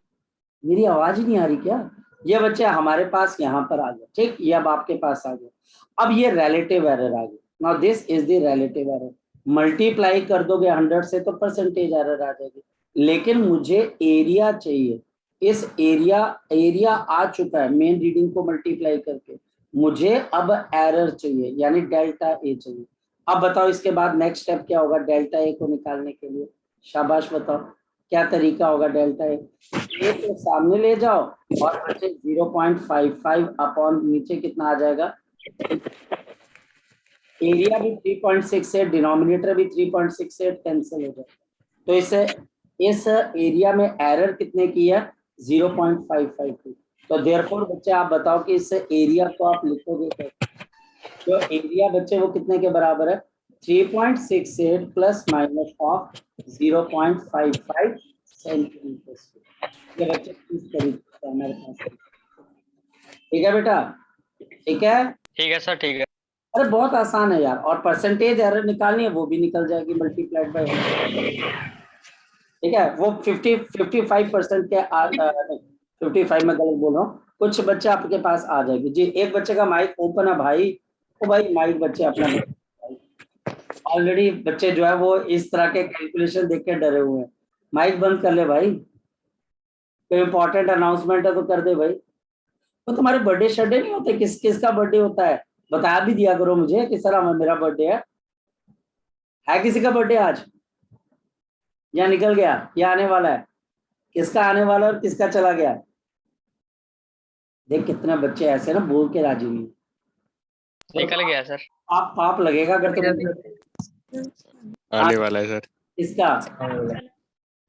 मेरी आवाज ही नहीं आ रही क्या? ये बच्चे हमारे पास यहाँ पर आ गया, ठीक, ये अब आपके पास आ गया। अब ये रिलेटिव एरर आ गया। Now this is the relative error. Multiply कर दोगे 100 से तो परसेंटेज एरर आ जाएगी, लेकिन मुझे एरिया चाहिए। इस एरिया आ चुका है मेन रीडिंग को मल्टीप्लाई करके, मुझे अब एरर चाहिए यानी डेल्टा ए चाहिए। अब बताओ इसके बाद नेक्स्ट स्टेप क्या होगा डेल्टा ए को निकालने के लिए? शाबाश, बताओ क्या तरीका होगा? डेल्टा ए को सामने ले जाओ और बच्चे 0.55 अपॉन नीचे कितना आ जाएगा? एरिया भी 3.68, डिनोमिनेटर भी 3.68 कैंसिल हो जाएगा। तो इस एरिया में एरर कितने की है? 0.55 की। तो देयरफॉर बच्चे आप बताओ कि इस एरिया को आप लिखोगे कैसे? जो एरिया बच्चे वो कितने के बराबर है? 3.68 plus minus of 0.55 centimetre square. ये बच्चे इस तरीके से हमारे पास। ठीक है बेटा, ठीक है? ठीक है सर, ठीक है। अरे बहुत आसान है यार, और परसेंटेज एरर निकालनी है वो भी निकल जाएगी मल्टीप्लाइड बाय। ठीक है, वो 55% के 55 में गलत बोल रहा हूँ, कुछ बच्चे आपके पास आ जाएगी जी। एक बच्चे का माइक ओपन है भाई, ओ भाई माइक बच्चे अपना, ऑलरेडी बच्चे जो है वो इस तरह के कैलकुलेशन देख के डरे हुए हैं। माइक बंद कर ले भाई, कोई इंपॉर्टेंट अनाउंसमेंट है तो कर दे भाई। तो तुम्हारे बर्थडे शर्डे नहीं होते? किसका बर्थडे होता है बता भी दिया करो मुझे कि सर मेरा बर्थडे है किसी का बर्थडे आज, या निकल गया, या आने वाला है? किसका आने वाला है और किसका चला गया? देख कितने बच्चे ऐसे ना बोल के राजी नहीं। निकल गया सर। आप पाप लगेगा अगर तुम आने वाला है सर। किसका?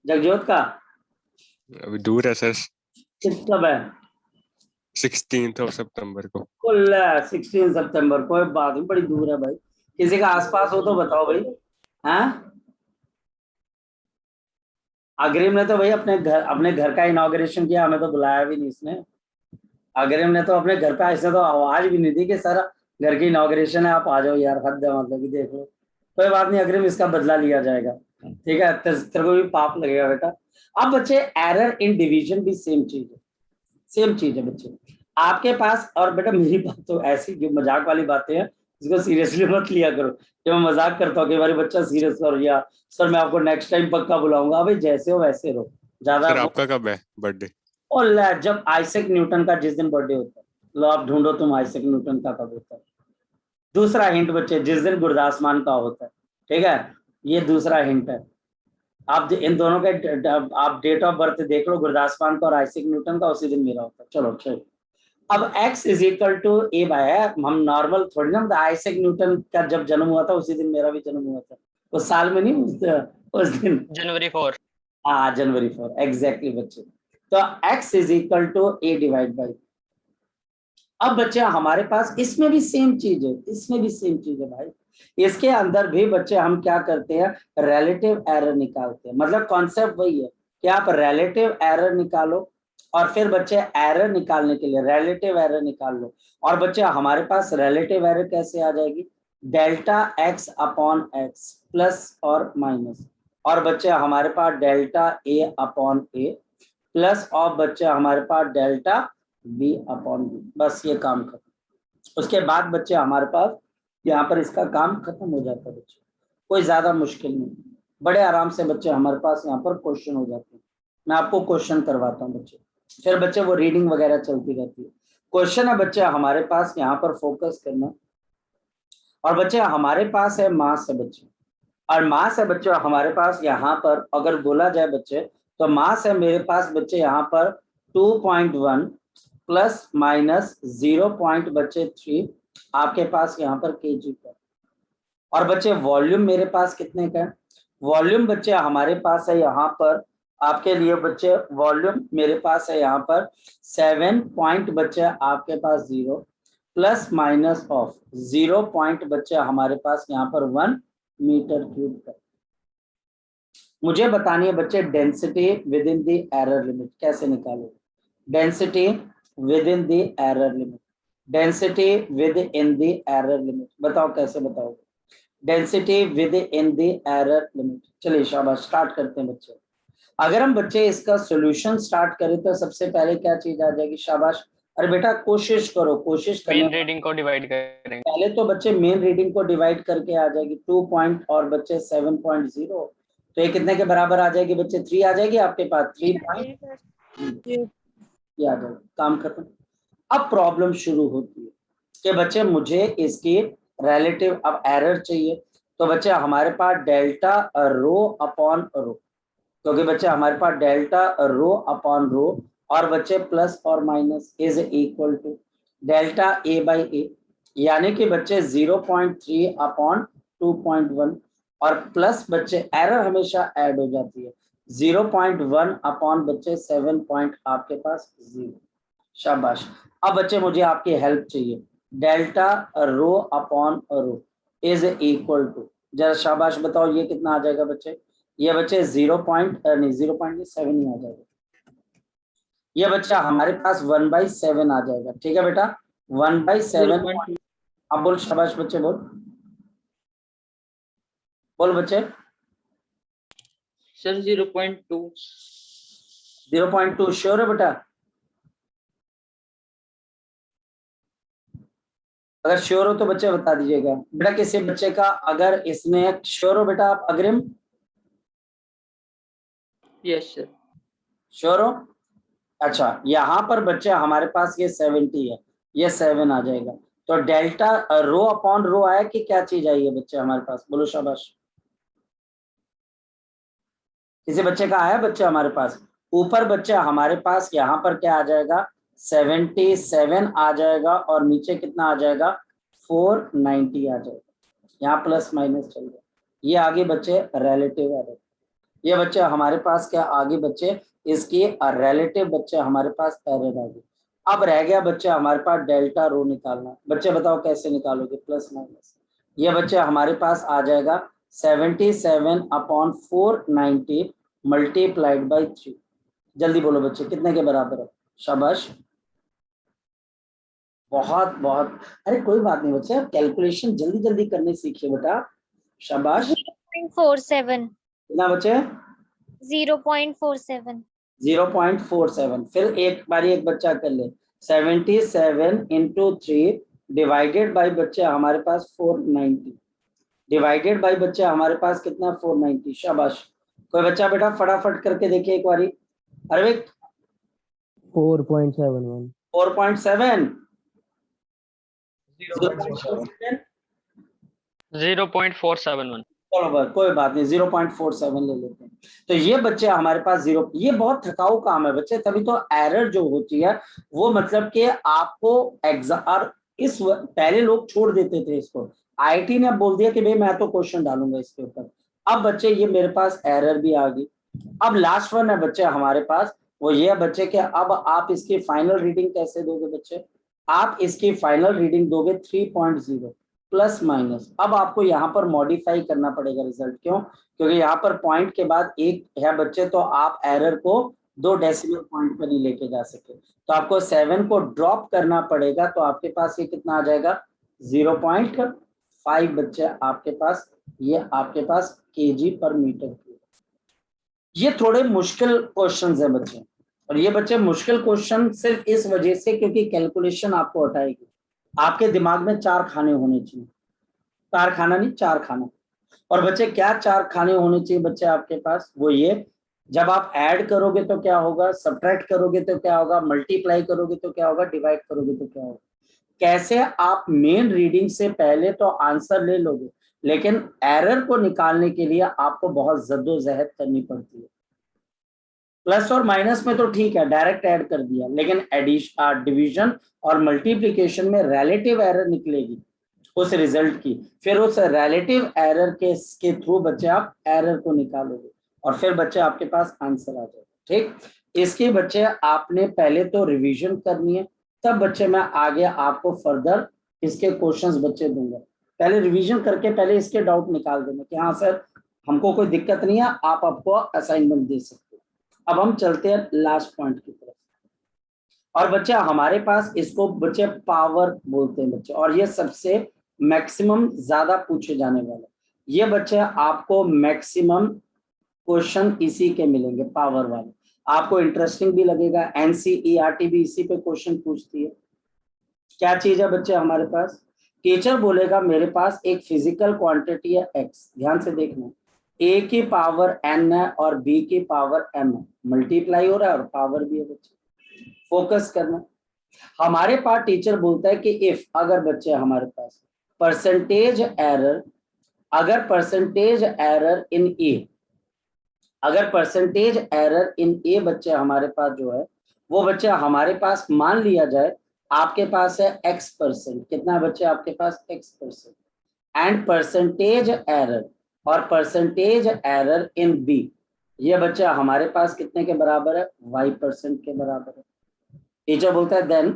जगजोत का? अभी दूर है सर, किस कब है? 16 सितंबर को। कुल 16 सितंबर, कोई बात नहीं, बड़ी दूर है भाई। किसी का आसपास हो तो बताओ भाई। हाँ, अग्रिम ने तो भाई अपने घर का इनॉग्रेशन किया, हमें तो बुलाया भी नहीं इसने। अग्रिम ने तो अपने घर पे ऐसे तो आवाज भी नहीं दी कि सर घर की इनॉग्रेशन है आप आ जाओ यार, हद है मतलब कि देख लो। कोई बात नहीं अग्रिम, इसका बदला लिया जाएगा। ठीक है, तेरे को भी पाप लगेगा बेटा। अब बच्चे एरर इन डिवीजन भी सेम चीज है, सेम चीज है बच्चे आपके पास। और बेटा मेरी बात तो ऐसी जो मजाक वाली बातें हैं इसको सीरियसली मत लिया करो। जब मैं मजाक करता हूँ कि हमारे बच्चा सीरियस हो या सर मैं आपको नेक्स्ट टाइम पक्का बुलाऊंगा, अभी जैसे हो वैसे रहो ज्यादा सर आपका कब है बर्थडे? और जब आइजैक न्यूटन का जिस दिन बर्थडे होता है, लो आप ढूंढो तुम आइजैक न्यूटन का कब होता है। दूसरा हिंट बच्चे, जिस दिन गुरदास मान का होता है, ठीक है, ये दूसरा हिंट है। आप इन दोनों के आप डेट ऑफ बर्थ देख लो, गुरदास मान का और आइजैक न्यूटन का, उसी दिन मेरा होता है। चलो चलो, अब x is equal to a by, हम नॉर्मल थोड़ी ना, आइजैक न्यूटन का जब जन्म हुआ था उसी दिन मेरा भी जन्म हुआ था, उस साल में नहीं, उस दिन। जनवरी 4। हाँ जनवरी 4 एग्जैक्टली बच्चे। तो x is equal to a divide by. अब बच्चे हमारे पास इसमें भी सेम चीज है, इसमें भी सेम चीज है भाई। इसके अंदर भी बच्चे हम क्या करते हैं, रिलेटिव एरर निकालते हैं। मतलब कॉन्सेप्ट वही है कि आप रिलेटिव एरर निकालो और फिर बच्चे एरर निकालने के लिए रिलेटिव एरर निकाल लो। और बच्चे हमारे पास रिलेटिव एरर कैसे आ जाएगी, delta x upon x plus और माइनस, और बच्चे हमारे पास delta a upon a plus, और बच्चे हमारे पास डेल्टा b अपॉन बी। बस ये काम खत्म। उसके बाद बच्चे हमारे पास यहाँ पर इसका काम खत्म हो जाता है बच्चे, कोई ज्यादा मुश्किल नहीं, बड़े आराम से बच्चे हमारे पास यहाँ पर क्वेश्चन हो जाते हैं। मैं आपको क्वेश्चन करवाता हूँ बच्चे, फिर बच्चे वो रीडिंग वगैरह चलती रहती है। क्वेश्चन है बच्चे हमारे पास, यहाँ पर फोकस करना। और बच्चे हमारे पास है मास है बच्चे, और मास है बच्चे हमारे पास यहाँ पर, अगर बोला जाए बच्चे तो मास है मेरे पास बच्चे यहाँ पर 2.1 प्लस माइनस 0.3 आपके पास यहाँ पर केजी का। और बच्चे वॉल्यूम मेरे पास कितने का है, वॉल्यूम बच्चे हमारे पास है यहाँ पर आपके लिए बच्चे, वॉल्यूम मेरे पास है यहाँ पर 7 पॉइंट बच्चे आपके पास 0 प्लस माइनस ऑफ 0 पॉइंट बच्चे हमारे पास यहाँ पर 1 मीटर क्यूब का। मुझे बतानी है बच्चे density with in the error limit कैसे निकालो, density with in the error limit, density with in the error limit, बताओ कैसे बताओगे density with in the error limit. चलिए शाबाश, स्टार्ट करते हैं बच्चे। अगर हम बच्चे इसका सॉल्यूशन स्टार्ट करें तो सबसे पहले क्या चीज आ जाएगी, शाबाश, अरे बेटा कोशिश करो, कोशिश करने मेन रीडिंग को डिवाइड करेंगे। पहले तो बच्चे मेन रीडिंग को डिवाइड करके आ जाएगी 2 पॉइंट और बच्चे 7.0, तो ये कितने के बराबर आ जाएगी बच्चे, 3 आ जाएगी आपके पास, 3 पॉइंट ये आ जाएगी, काम खत्म। अब प्रॉब्लम शुरू होती है कि बच्चे मुझे इसकी रिलेटिव अब एरर चाहिए, तो बच्चे हमारे पास डेल्टा रो अपॉन रो, क्योंकि बच्चे हमारे पास डेल्टा रो अपॉन रो और बच्चे प्लस और minus is equal to delta a by a, यानी कि बच्चे 0.3 अपॉन 2.1 और प्लस बच्चे एरर हमेशा ऐड हो जाती है 0.1 अपॉन बच्चे 7 पॉइंट आपके पास 0। शाबाश। अब बच्चे मुझे आपकी हेल्प चाहिए, delta rho upon rho is equal to, जरा शाबाश बताओ ये कितना आ जाएगा बच्चे, ये बच्चे 0.7 ही आ जाएगा, ये बच्चा हमारे पास 1/7 आ जाएगा, ठीक है बेटा 1/7। अब बोल शाबाश बच्चे, बोल बोल बच्चे, सर 0.2। 0.2 श्योर है बेटा, अगर श्योर हो तो बच्चे बता दीजिएगा। बेटा किसी बच्चे का अगर इसमें श्योर हो बेटा आप अग्रिम, यस सर। श्योर हो, अच्छा यहाँ पर बच्चे हमारे पास ये 70 है, ये 7 आ जाएगा, तो डेल्टा रो अपॉन रो आया कि क्या चीज आई है बच्चे हमारे पास, बोलो शाबाश। किसी बच्चे का आया बच्चे हमारे पास, ऊपर बच्चे हमारे पास यहाँ पर क्या आ जाएगा 77 आ जाएगा और नीचे कितना आ जाएगा 490 आ जाएगा, यहाँ प्लस माइनस चल जाएगा। ये आगे बच्चे रिलेटिव एरर, ये बच्चे हमारे पास क्या आगे बच्चे इसकी रिलेटिव बच्चे हमारे पास एरर आ गई। अब रह गया बच्चे हमारे पास डेल्टा रो निकालना, बच्चे बताओ कैसे निकालोगे प्लस माइनस, ये बच्चे हमारे पास आ जाएगा 77 अपॉन 490 मल्टीप्लाइड बाई 3, जल्दी बोलो बच्चे कितने के बराबर है, शाबाश, बहुत बहुत, अरे कोई बात नहीं बच्चे, आप कैलकुलेशन जल्दी जल्दी करने सीखिए बेटा, शाबाश। 0.47 कितना बच्चे? 0.47. 0.47। फिर एक बारी एक बच्चा कर ले, 77 इंटू 3 डिवाइडेड बाई बच्चे हमारे पास 490, डिवाइडेड बाई बच्चे हमारे पास कितना? 490। शाबाश। कोई बच्चा बेटा फटाफट करके देखिए एक बारी। अरे 4.71. 4.7, 0.471 चलो बस कोई बात नहीं, 0.47 ले लेते हैं। तो ये बच्चे हमारे पास जीरो, ये बहुत थकाऊ काम है बच्चे, तभी तो एरर जो होती है वो मतलब कि आपको एग्जाम, और पहले लोग छोड़ देते थे इसको, आईआईटी ने अब बोल दिया कि भाई मैं तो क्वेश्चन डालूंगा इसके ऊपर। अब बच्चे ये मेरे पास एरर भी आ गई। अब लास्ट वन है बच्चे हमारे पास, वो ये है बच्चे कि अब आप इसकी फाइनल रीडिंग कैसे दोगे बच्चे? आप इसकी फाइनल रीडिंग दोगे 3.0 प्लस माइनस। अब आपको यहाँ पर मॉडिफाई करना पड़ेगा रिजल्ट, क्यों? क्योंकि यहाँ पर पॉइंट के बाद एक है बच्चे, तो आप एरर को 2 डेसिमल पॉइंट पर नहीं लेके जा सकते, तो आपको 7 को ड्रॉप करना पड़ेगा। तो आपके पास ये कितना आ जाएगा? 0.5 बच्चे आपके पास, ये आपके पास केजी पर मीटर क्यूब। ये थोड़े मुश्किल क्वेश्चंस है बच्चे, और ये बच्चे मुश्किल क्वेश्चन सिर्फ इस वजह से क्योंकि कैलकुलेशन आपको हटाएगी। आपके दिमाग में 4 खाने होने चाहिए, 4 खाना नहीं 4 खाना। और बच्चे क्या 4 खाने होने चाहिए बच्चे आपके पास? वो ये, जब आप ऐड करोगे तो क्या होगा, सब्ट्रैक्ट करोगे तो क्या होगा, मल्टीप्लाई करोगे तो क्या होगा, डिवाइड करोगे तो क्या होगा। कैसे आप मेन रीडिंग से पहले तो आंसर ले लोगे, लेकिन एरर को निकालने के लिए आपको बहुत जद्दोजहद करनी पड़ती है। प्लस और माइनस में तो ठीक है, डायरेक्ट ऐड कर दिया, लेकिन डिवीजन और मल्टीप्लिकेशन में रिलेटिव एरर निकलेगी उस रिजल्ट की। फिर उस रिलेटिव एरर के थ्रू बच्चे आप एरर को निकालोगे, और फिर बच्चे आपके पास आंसर आ जाएगा। ठीक, इसके बच्चे आपने पहले तो रिवीजन करनी है, तब बच्चे मैं आगे आपको फर्दर इसके क्वेश्चंस बच्चे दूंगा। पहले रिवीजन करके पहले इसके डाउट निकाल देना कि हाँ सर हमको कोई दिक्कत नहीं है, आप आपको असाइनमेंट दे सकते हो। अब हम चलते हैं लास्ट पॉइंट की तरफ, और बच्चे हमारे पास इसको बच्चे पावर बोलते हैं बच्चे, और ये सबसे मैक्सिमम ज्यादा पूछे जाने वाला। ये बच्चे आपको मैक्सिमम क्वेश्चन इसी के मिलेंगे, पावर वाले। आपको इंटरेस्टिंग भी लगेगा, एनसीईआरटी भी इसी पे क्वेश्चन पूछती है। क्या चीज है बच्चे हमारे पास? टीचर बोलेगा मेरे पास एक फिजिकल क्वांटिटी है एक्स, ध्यान से देखना, ए की पावर एन है और बी की पावर एम है, मल्टीप्लाई हो रहा है और पावर भी है बच्चे, फोकस करना। हमारे पास टीचर बोलता है कि इफ, अगर बच्चे हमारे पास परसेंटेज एरर, अगर परसेंटेज एरर इन ए, अगर परसेंटेज एरर इन ए बच्चे हमारे पास जो है वो बच्चे हमारे पास मान लिया जाए आपके पास है x%, कितना बच्चे आपके पास x%, एंड परसेंटेज एरर और परसेंटेज एरर इन बी, ये बच्चा हमारे पास कितने के बराबर है? y% के बराबर है। टीचर बोलता है then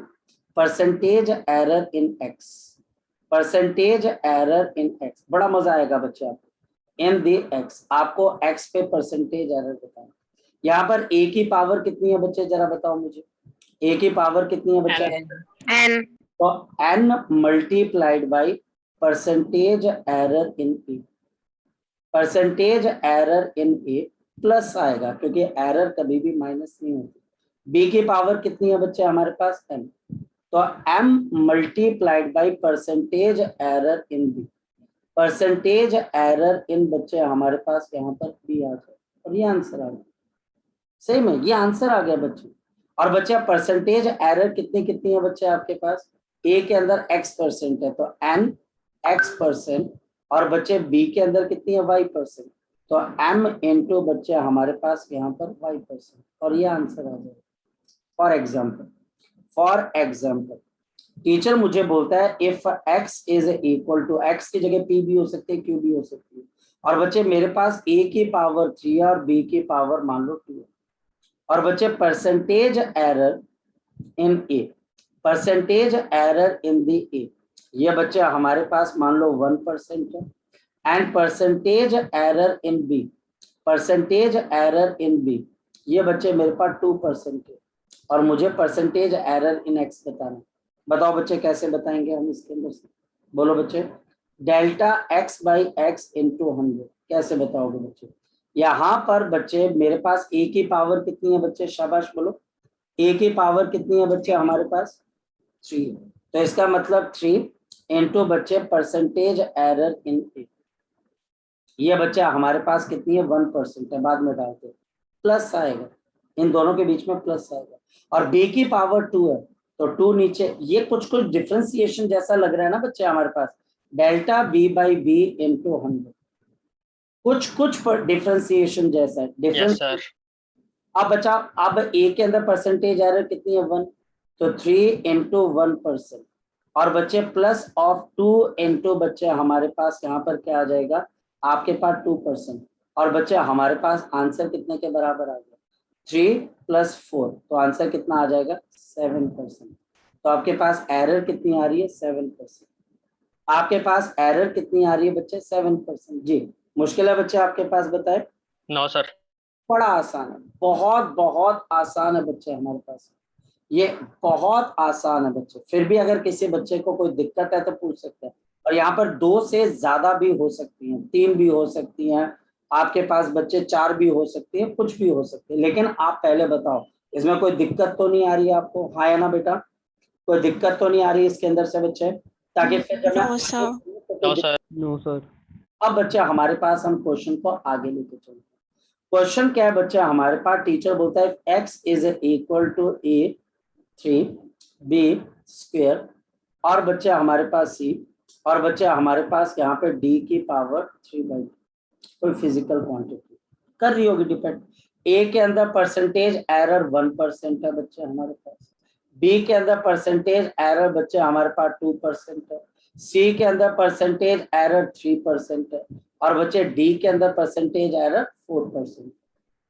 percentage error in x, percentage error in x, बड़ा मजा आएगा बच्चे आपको, इन दी x, आपको x पे परसेंटेज एरर बताना। यहाँ पर a की पावर कितनी है बच्चे, जरा बताओ मुझे, a की पावर कितनी है बच्चे? N. तो n multiplied by percentage error in a, percentage error in A plus आएगा क्योंकि एरर कभी भी माइनस नहीं होती। b की पावर कितनी है बच्चे हमारे पास? m, तो m multiplied by percentage error in b, percentage error इन बच्चे हमारे पास यहाँ पर b आ जाए, और ये आंसर आ गया। सही में ये आंसर आ गया बच्चे। और बच्चे परसेंटेज एरर कितनी कितनी है बच्चे आपके पास? a के अंदर x% है तो n x%, और बच्चे b के अंदर कितनी है y%, तो m इंटू बच्चे हमारे पास यहाँ पर y%, और ये आंसर आ जाएगा। फॉर एग्जाम्पल टीचर मुझे बोलता है if x is equal to, x की जगह p भी हो सकती है, q भी हो सकती है, और बच्चे मेरे पास a की पावर 3 है और b की पावर मान लो 2 है, और बच्चे percentage error in a, percentage error in the a, ये बच्चे हमारे पास मान लो 1% है, and percentage error in b, percentage error in b, ये बच्चे मेरे पास 2% है, और मुझे परसेंटेज एरर इन एक्स बताना। बताओ बच्चे कैसे बताएंगे हम इसके अंदर से? बोलो बच्चे, delta x by x into 100, कैसे बताओगे बच्चे? यहाँ पर बच्चे मेरे पास a की पावर कितनी है बच्चे, शाबाश बोलो, a की पावर कितनी है बच्चे हमारे पास 3, तो इसका मतलब 3 इंटू बच्चे परसेंटेज एरर इन a, ये बच्चे हमारे पास कितनी है 1% है, बाद में डालते प्लस आएगा, इन दोनों के बीच में प्लस आएगा, और b की पावर 2 है तो 2 नीचे, ये कुछ डिफरेंशिएशन जैसा लग रहा है ना बच्चे हमारे पास, delta b by b into 100, कुछ डिफरेंशिएशन जैसा है, Yes, डिफरेंस। sir. अब बच्चा, अब a के अंदर परसेंटेज एरर कितनी है 1, तो 3 इंटू 1%, और बच्चे प्लस ऑफ 2 इंटू बच्चे हमारे पास यहाँ पर क्या आ जाएगा आपके पास 2%, और बच्चे हमारे पास आंसर कितने के बराबर आ गया 3 प्लस 4, तो आंसर कितना आ जाएगा 7%। तो आपके पास एरर कितनी आ रही है 7%, आपके पास एरर कितनी आ रही है बच्चे 7%। जी मुश्किल है बच्चे आपके पास, बताए। No, sir. बड़ा आसान है, बहुत बहुत आसान है बच्चे हमारे पास, ये बहुत आसान है बच्चे। फिर भी अगर किसी बच्चे को कोई दिक्कत है तो पूछ सकते हैं, और यहाँ पर 2 से ज्यादा भी हो सकती हैं, 3 भी हो सकती हैं, आपके पास बच्चे 4 भी हो सकती है, कुछ भी हो सकते हैं, लेकिन आप पहले बताओ इसमें कोई दिक्कत तो नहीं आ रही है आपको, हाँ या ना बेटा, कोई दिक्कत तो नहीं आ रही है इसके अंदर से बच्चे, ताकि फिर जब मैं No, sir. No, sir. अब बच्चे हमारे पास हम क्वेश्चन को आगे लेके चलते हैं। क्वेश्चन क्या है बच्चा हमारे पास, टीचर बोलता है x is equal to a3b square, और बच्चे हमारे पास c, और बच्चे हमारे पास यहाँ पे d की पावर 3/2, कोई फिजिकल क्वांटिटी कर रही होगी डिपेंड। a के अंदर परसेंटेज एरर 1% है बच्चे हमारे पास, b के अंदर परसेंटेज एरर बच्चे हमारे पास 2% है, c के अंदर परसेंटेज एरर 3% है, और बच्चे d के अंदर परसेंटेज एरर 4%।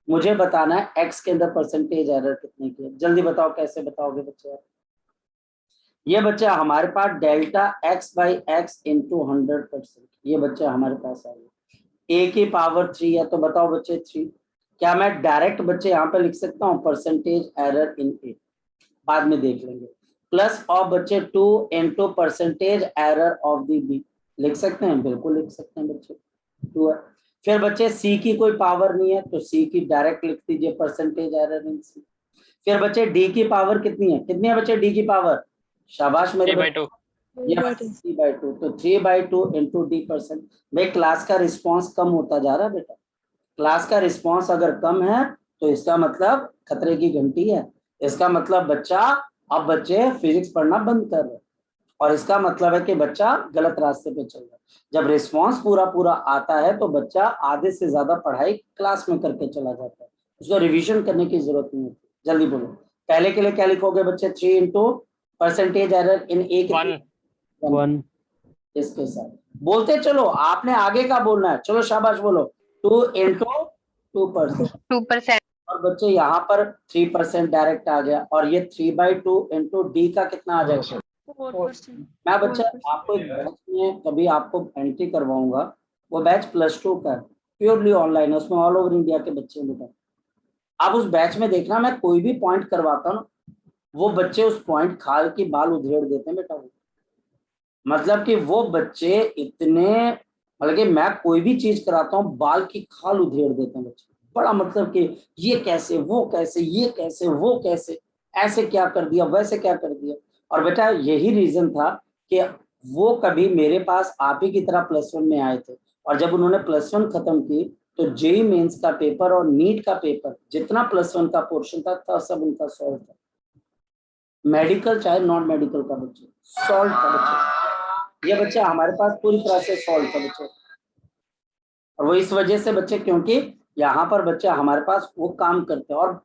मुझे बताना है x के अंदर परसेंटेज एरर कितने की है, जल्दी बताओ, कैसे बताओगे बच्चे। ये बच्चे हमारे पास delta x by x into 100%, ये बच्चे हमारे पास आ गए, a की पावर 3 है तो बताओ बच्चे 3, क्या मैं डायरेक्ट बच्चे यहाँ पे लिख सकता हूँ परसेंटेज एरर इन a, बाद में देख लेंगे, प्लस ऑफ बच्चे 2 into percentage error of the b, लिख सकते हैं, बिल्कुल लिख सकते हैं बच्चे 2 है। फिर बच्चे c की कोई पावर नहीं है तो c की डायरेक्ट लिख दीजिए परसेंटेज एरर इन c। फिर बच्चे d की पावर कितनी है बच्चे d की पावर, शाबाश मेरे 3/2. ये 3/2, तो 3/2 इंटू d%। भाई क्लास का रिस्पॉन्स कम होता जा रहा है बेटा, क्लास का रिस्पॉन्स अगर कम है तो इसका मतलब खतरे की घंटी है, इसका मतलब बच्चा, अब बच्चे फिजिक्स पढ़ना बंद कर रहे हैं, और इसका मतलब है कि बच्चा गलत रास्ते पे चल रहा है। जब रिस्पॉन्स पूरा आता है तो बच्चा आधे से ज्यादा पढ़ाई क्लास में करके चला जाता है, उसको रिवीजन करने की जरूरत नहीं होती। जल्दी बोलो, पहले के लिए क्या लिखोगे बच्चे, 3 इंटू परसेंटेज एरर इन ए 1. इसके साथ बोलते चलो, आपने आगे का बोलना है, चलो शाबाश बोलो, 2 इंटू 2%, और बच्चे यहाँ पर 3% डायरेक्ट आ गया, और ये 3/2 इंटू डी का कितना आ जाएगा 4%। मैं बच्चा आपको एक बैच में कभी आपको एंट्री करवाऊंगा, वो बैच +2 का प्योरली ऑनलाइन है, उसमें ऑल ओवर इंडिया के बच्चे हैं बेटा। आप उस बैच में देखना, मैं कोई भी पॉइंट करवाता हूँ वो बच्चे उस पॉइंट खाल की बाल उधेड़ देते हैं बेटा, वो मतलब कि वो बच्चे इतने, मतलब कि मैं कोई भी चीज कराता हूँ बाल की खाल उधेड़ देते हैं बच्चे, बड़ा मतलब कि ये कैसे, वो कैसे, ये कैसे, वो कैसे, ऐसे क्या कर दिया, वैसे क्या कर दिया। और बेटा यही रीजन था कि वो कभी मेरे पास आप ही की तरह +1 में आए थे, और जब उन्होंने +1 खत्म की तो जेई मेंस का पेपर और नीट का पेपर जितना +1 का पोर्शन था सब उनका सॉल्व था, मेडिकल चाहे नॉन मेडिकल का बच्चे सॉल्व था बच्चे, ये बच्चे हमारे पास पूरी तरह से सॉल्व था बच्चे। और वो इस वजह से बच्चे, क्योंकि यहाँ पर बच्चे हमारे पास वो काम करते हैं, और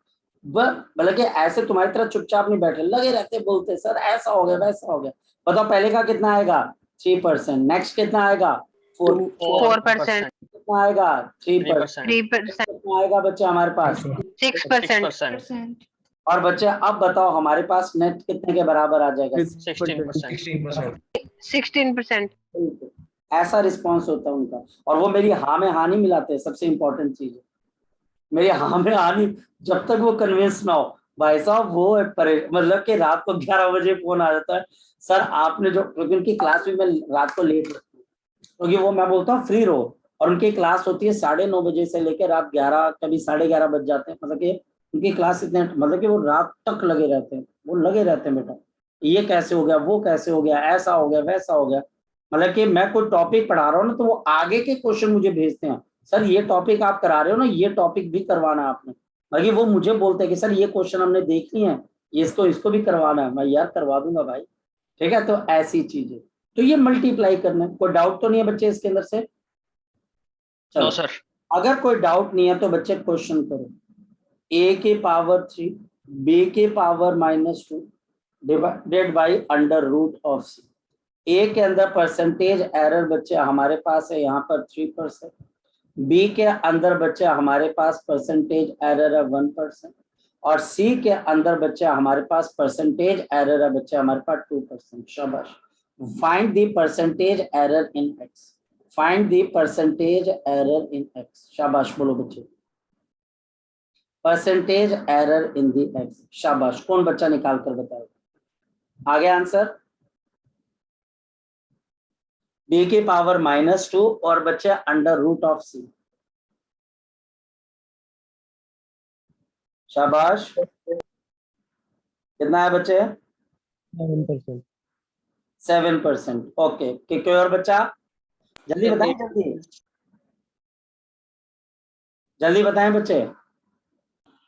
बल्कि ऐसे तुम्हारी तरह चुपचाप नहीं बैठे, लगे रहते, बोलते सर ऐसा हो गया वैसा हो गया। बताओ पहले का कितना आएगा 3%, नेक्स्ट कितना आएगा 4%, कितना आएगा 3%, कितना आएगा बच्चे हमारे पास 6%. और बच्चे अब बताओ हमारे पास नेट कितने के बराबर आ जाएगा 16%. ऐसा रिस्पॉन्स होता है उनका, और वो मेरी हाँ में हाँ नहीं मिलाते, सबसे इंपॉर्टेंट चीज है मेरी हाँ में हाँ नहीं, जब तक वो कन्विंस ना हो भाई साहब, वो मतलब कि रात को 11 बजे फोन आ जाता है, सर आपने जो, क्योंकि उनकी क्लास में मैं रात को लेट लगती हूँ, क्योंकि वो मैं बोलता हूँ फ्री रहो, और उनकी क्लास होती है 9:30 बजे से लेकर रात 11, कभी 11:30 बज जाते हैं, मतलब कि उनकी क्लास इतने, मतलब कि वो रात तक लगे रहते हैं, वो लगे रहते हैं बेटा, ये कैसे हो गया, वो कैसे हो गया, ऐसा हो गया, वैसा हो गया। मतलब कि मैं कोई टॉपिक पढ़ा रहा हूँ ना, तो वो आगे के क्वेश्चन मुझे भेजते हैं, सर ये टॉपिक आप करा रहे हो ना, ये टॉपिक भी करवाना है आपने। बाकी वो मुझे बोलते हैं कि सर ये क्वेश्चन हमने देख लिए हैं, इसको भी करवाना है। मैं यार करवा दूंगा भाई, ठीक है। तो ऐसी चीजें, तो ये मल्टीप्लाई करना है। कोई डाउट तो नहीं है बच्चे इसके अंदर से? नो चलो, सर। अगर कोई डाउट नहीं है तो बच्चे क्वेश्चन करो। a के पावर 3 b के power -2 divided by under root of c। a के अंदर परसेंटेज एरर बच्चे हमारे पास है यहाँ पर 3%, b के अंदर बच्चे हमारे पास परसेंटेज एरर है 1%, और c के अंदर बच्चे हमारे पास परसेंटेज एरर है बच्चे हमारे पास 2%। शाबाश। Find the percentage error in x, find the percentage error in x। शाबाश, बोलो बच्चे, percentage error in the x. शाबाश, कौन बच्चा निकाल कर बताएगा? आगे आंसर b के पावर -2 और बच्चे अंडर रूट ऑफ c। शाबाश, कितना है बच्चे? 7%. 7%। ओके, कोई और बच्चा? जल्दी बताएं, जल्दी जल्दी बताएं बच्चे।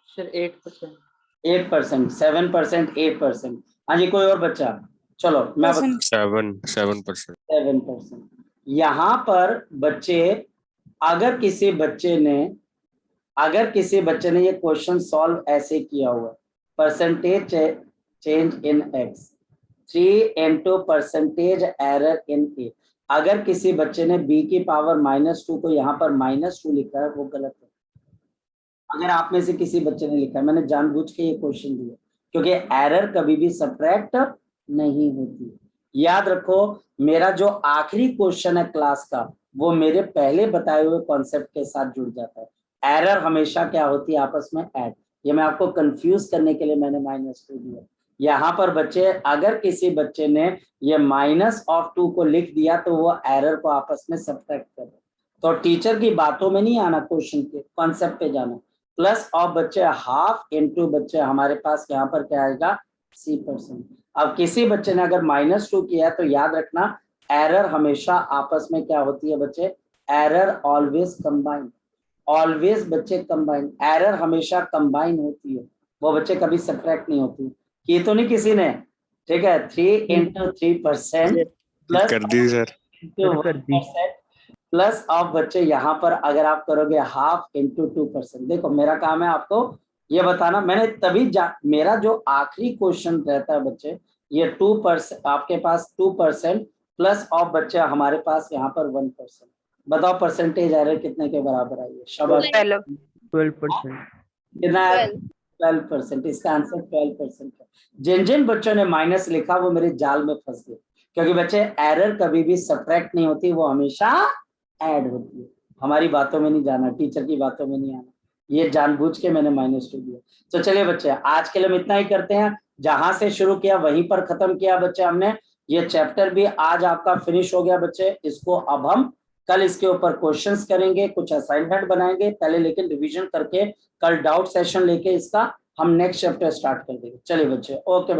सर 8%। 8%, 7%, 8%। हाँ जी, कोई और बच्चा? चलो मैं 7%. 7%। यहाँ पर बच्चे, अगर किसी बच्चे ने ये क्वेश्चन सॉल्व ऐसे किया हुआ, percentage change in x 3 into percentage error in a, अगर किसी बच्चे ने b की पावर -2 को यहाँ पर -2 लिखा है, वो गलत है। अगर आप में से किसी बच्चे ने लिखा है, मैंने जानबूझ के ये क्वेश्चन दिया क्योंकि एरर कभी भी सब्ट्रैक्ट नहीं होती। याद रखो, मेरा जो आखिरी क्वेश्चन है क्लास का, वो मेरे पहले बताए हुए कॉन्सेप्ट के साथ जुड़ जाता है। एरर हमेशा क्या होती है? आपस में ऐड। ये मैं आपको कंफ्यूज करने के लिए मैंने -2 दिया। यहाँ पर बच्चे, अगर किसी बच्चे ने ये -2 को लिख दिया तो वो एरर को आपस में सब्ट्रैक्ट कर, तो टीचर की बातों में नहीं आना, क्वेश्चन के कॉन्सेप्ट पे जाना। प्लस ऑफ बच्चे हाफ इनटू बच्चे हमारे पास यहाँ पर क्या आएगा? c%। अब किसी बच्चे ने अगर -2 किया है तो याद रखना, एरर हमेशा आपस में क्या होती है बच्चे? एरर ऑलवेज कंबाइन, ऑलवेज बच्चे कंबाइन। एरर हमेशा कंबाइन होती है, वो बच्चे कभी सब्ट्रैक्ट नहीं होती। की तो नहीं किसी ने? ठीक है, 3 into 3% प्लस कर दी सर. कर दी. प्लस ऑफ बच्चे यहाँ पर अगर आप करोगे हाफ इंटू 2%। देखो मेरा काम है आपको ये बताना, मैंने तभी मेरा जो आखिरी क्वेश्चन रहता है बच्चे, ये 2%, आपके पास 2% प्लस ऑफ बच्चे हमारे पास यहाँ पर 1%। बताओ परसेंटेज एरर कितने के बराबर आई है? शाबाश, 12%. कितना है? 12%। इसका आंसर 12% है। जिन जिन बच्चों ने माइनस लिखा वो मेरे जाल में फंस गए, क्योंकि बच्चे एरर कभी भी सब्ट्रैक्ट नहीं होती, वो हमेशा ऐड होती है। हमारी बातों में नहीं जाना, टीचर की बातों में नहीं आना, ये जानबूझ के मैंने -2 दिया। तो चलिए बच्चे, आज के लिए हम इतना ही करते हैं। जहां से शुरू किया वहीं पर खत्म किया बच्चे हमने। ये चैप्टर भी आज आपका फिनिश हो गया बच्चे। इसको अब हम कल इसके ऊपर क्वेश्चंस करेंगे, कुछ असाइनमेंट बनाएंगे पहले, लेकिन रिवीजन करके कल डाउट सेशन लेके इसका हम नेक्स्ट चैप्टर स्टार्ट कर देंगे। चलिए बच्चे, ओके।